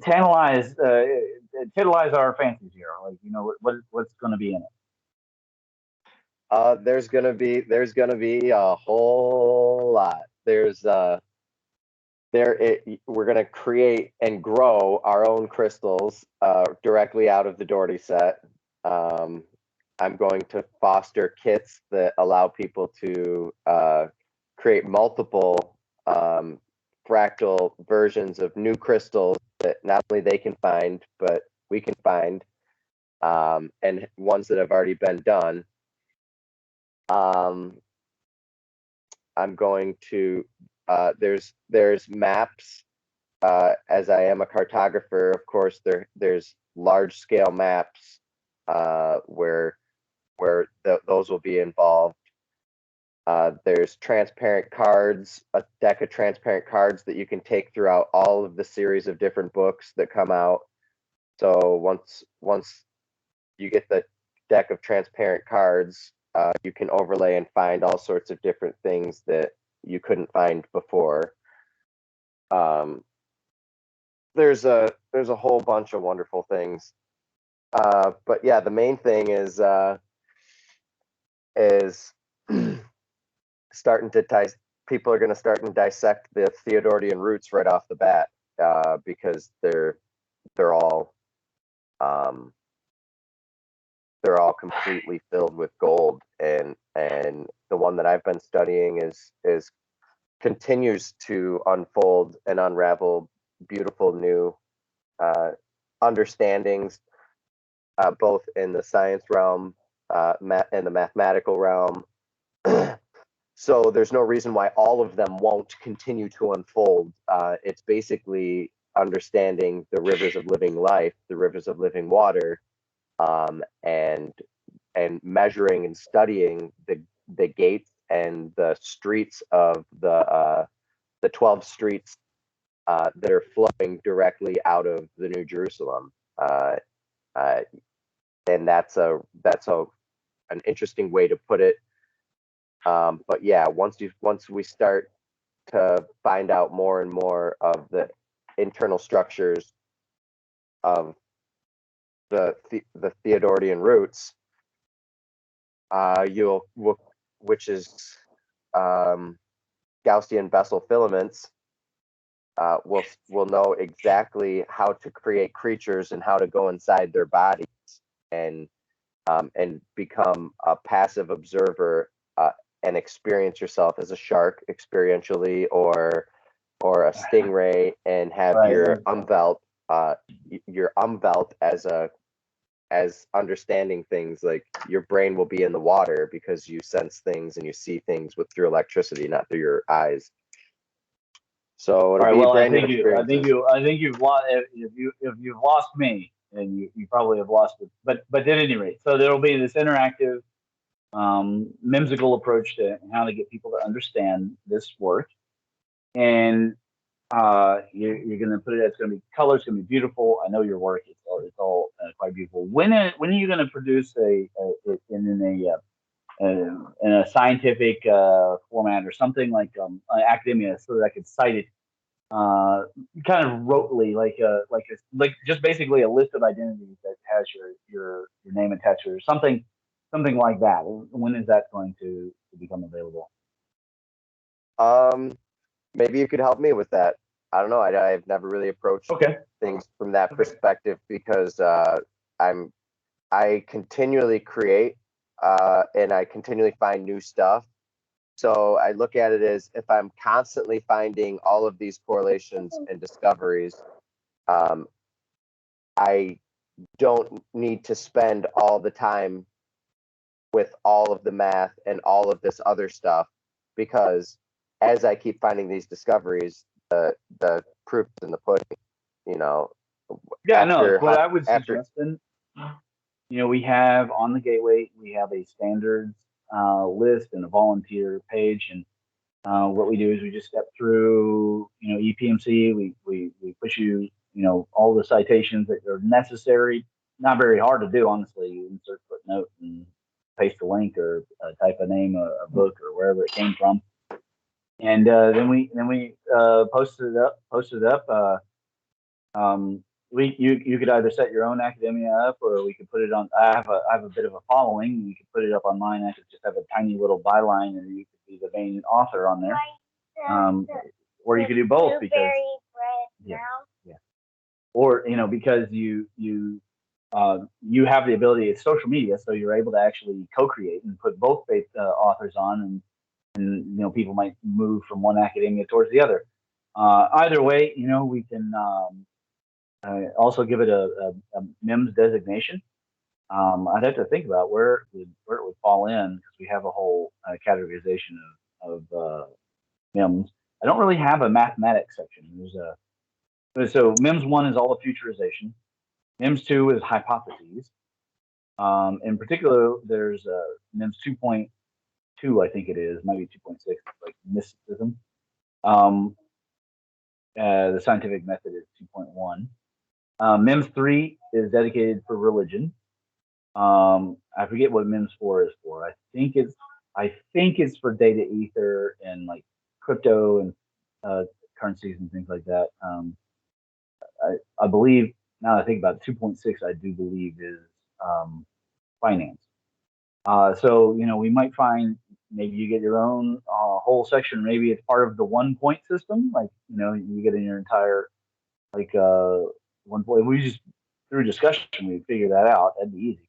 tantalize our fancies here. Like what's going to be in it? There's gonna be a whole lot. We're gonna create and grow our own crystals directly out of the Doherty set. I'm going to foster kits that allow people to create multiple fractal versions of new crystals that not only they can find, but we can find, and ones that have already been done. I'm going to there's maps, as I am a cartographer. Of course, there's large scale maps where those will be involved. There's transparent cards, a deck of transparent cards that you can take throughout all of the series of different books that come out. So once you get the deck of transparent cards, you can overlay and find all sorts of different things that you couldn't find before. There's a whole bunch of wonderful things. But yeah, the main thing is starting to people are going to start and dissect the Theodorian roots right off the bat, because they're all completely filled with gold, and the one that I've been studying is continues to unfold and unravel beautiful new understandings, both in the science realm and the mathematical realm. So there's no reason why all of them won't continue to unfold. It's basically understanding the rivers of living life, the rivers of living water, and measuring and studying the gates and the streets of the 12 streets that are flowing directly out of the New Jerusalem, and that's an interesting way to put it. But yeah, once we start to find out more and more of the internal structures of the Theodorian roots, which is Gaussian Bessel filaments, we'll know exactly how to create creatures and how to go inside their bodies and become a passive observer and experience yourself as a shark experientially, or a stingray, and have your umvelt as understanding things. Like your brain will be in the water because you sense things and you see things through electricity, not through your eyes. So it'll be brand new experiences. I think you've lost, if you've lost me, and you probably have lost it. But at any rate, so there'll be this interactive MIMSical approach to how to get people to understand this work, and you're going to put it. It's going to be color. It's going to be beautiful. I know your work. It's all quite beautiful. When are you going to produce in a scientific format or something like academia, so that I could cite it kind of rotely, like just basically a list of identities that has your name attached to it, or something like that? When is that going to become available? Maybe you could help me with that. I don't know. I've never really approached things from that perspective, because I'm I continually create and I continually find new stuff. So I look at it as if I'm constantly finding all of these correlations and discoveries, I don't need to spend all the time with all of the math and all of this other stuff, because as I keep finding these discoveries, the proof is in the pudding, you know. Yeah, no. after What how- I would after suggest then, we have on the gateway, we have a standards list and a volunteer page, and what we do is we just step through, EPMC. We push you, all the citations that are necessary. Not very hard to do, honestly. You insert footnote and paste a link or type a name, a book, or wherever it came from, and then we post it up. You could either set your own academia up, or we could put it on. I have a bit of a following. You could put it up online. I could just have a tiny little byline, and you could be the main author on there. Or you could do both, because yeah. Or because you have the ability. It's social media, so you're able to actually co-create and put both authors on, and people might move from one academia towards the other. Either way, we can. Also give it a MIMS designation. I'd have to think about where it would fall in, because we have a whole categorization of MIMS. I don't really have a mathematics section. So MIMS 1 is all the futurization. MIMS 2 is hypotheses. In particular, there's MIMS 2.2, I think it is, maybe 2.6, like mysticism. The scientific method is 2.1. MIMS 3 is dedicated for religion. I forget what MIMS 4 is for. I think it's for data ether and like crypto and currencies and things like that. I believe, now that I think about it, 2.6, I do believe is finance. So we might find, maybe you get your own whole section. Maybe it's part of the 1-point system. Like you get in your entire like 1 point. We just, through discussion, we figure that out. That'd be easy.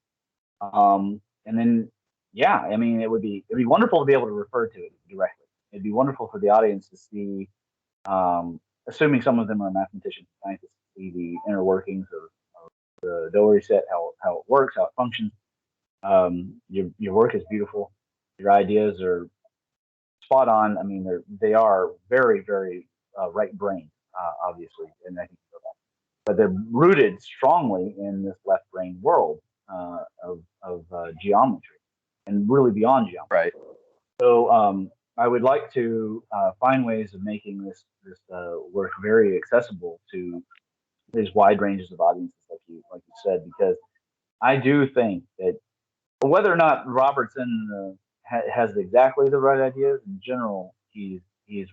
And then yeah, I mean, it'd be wonderful to be able to refer to it directly. It'd be wonderful for the audience to see, assuming some of them are mathematicians and scientists, to see the inner workings of the Dory set, how it works, how it functions. Your work is beautiful. Your ideas are spot on. I mean, they are very, very right brain, obviously, and I think you know that. But they're rooted strongly in this left brain world of geometry, and really beyond geometry. right. So I would like to find ways of making this work very accessible to these wide ranges of audiences, like you said, because I do think that whether or not Robertson has exactly the right ideas, in general, he's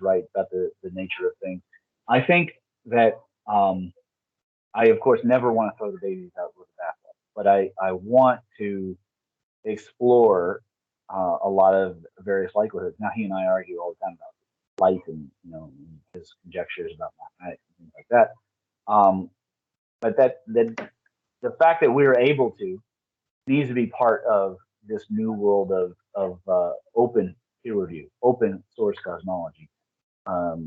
right about the nature of things. I think that I, of course, never want to throw the babies out with the bathwater, but I want to explore a lot of various likelihoods. Now, he and I argue all the time about light and and his conjectures about mathematics and things like that. But that the fact that we're able to needs to be part of this new world of open peer review, open source cosmology,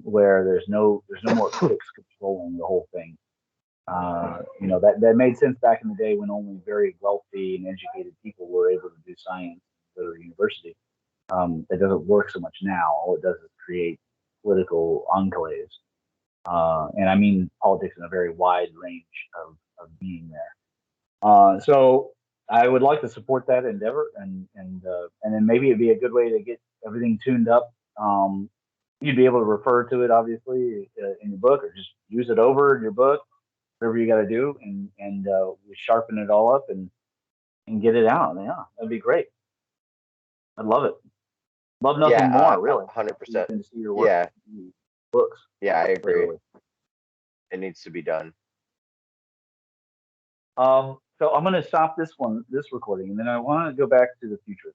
where there's no more critics controlling the whole thing. That made sense back in the day when only very wealthy and educated people were able to do science at a university. It doesn't work so much now. All it does is create political enclaves, and I mean politics in a very wide range of being there. So I would like to support that endeavor, and then maybe it'd be a good way to get everything tuned up. You'd be able to refer to it, obviously, in your book, or just use it over in your book, whatever you got to do, and we sharpen it all up and get it out. Yeah, that'd be great. I'd love it. Love nothing more, really. 100%. To see your work. Yeah. Books. Yeah, I agree. Literally. It needs to be done. So I'm going to stop this recording, and then I want to go back to the future.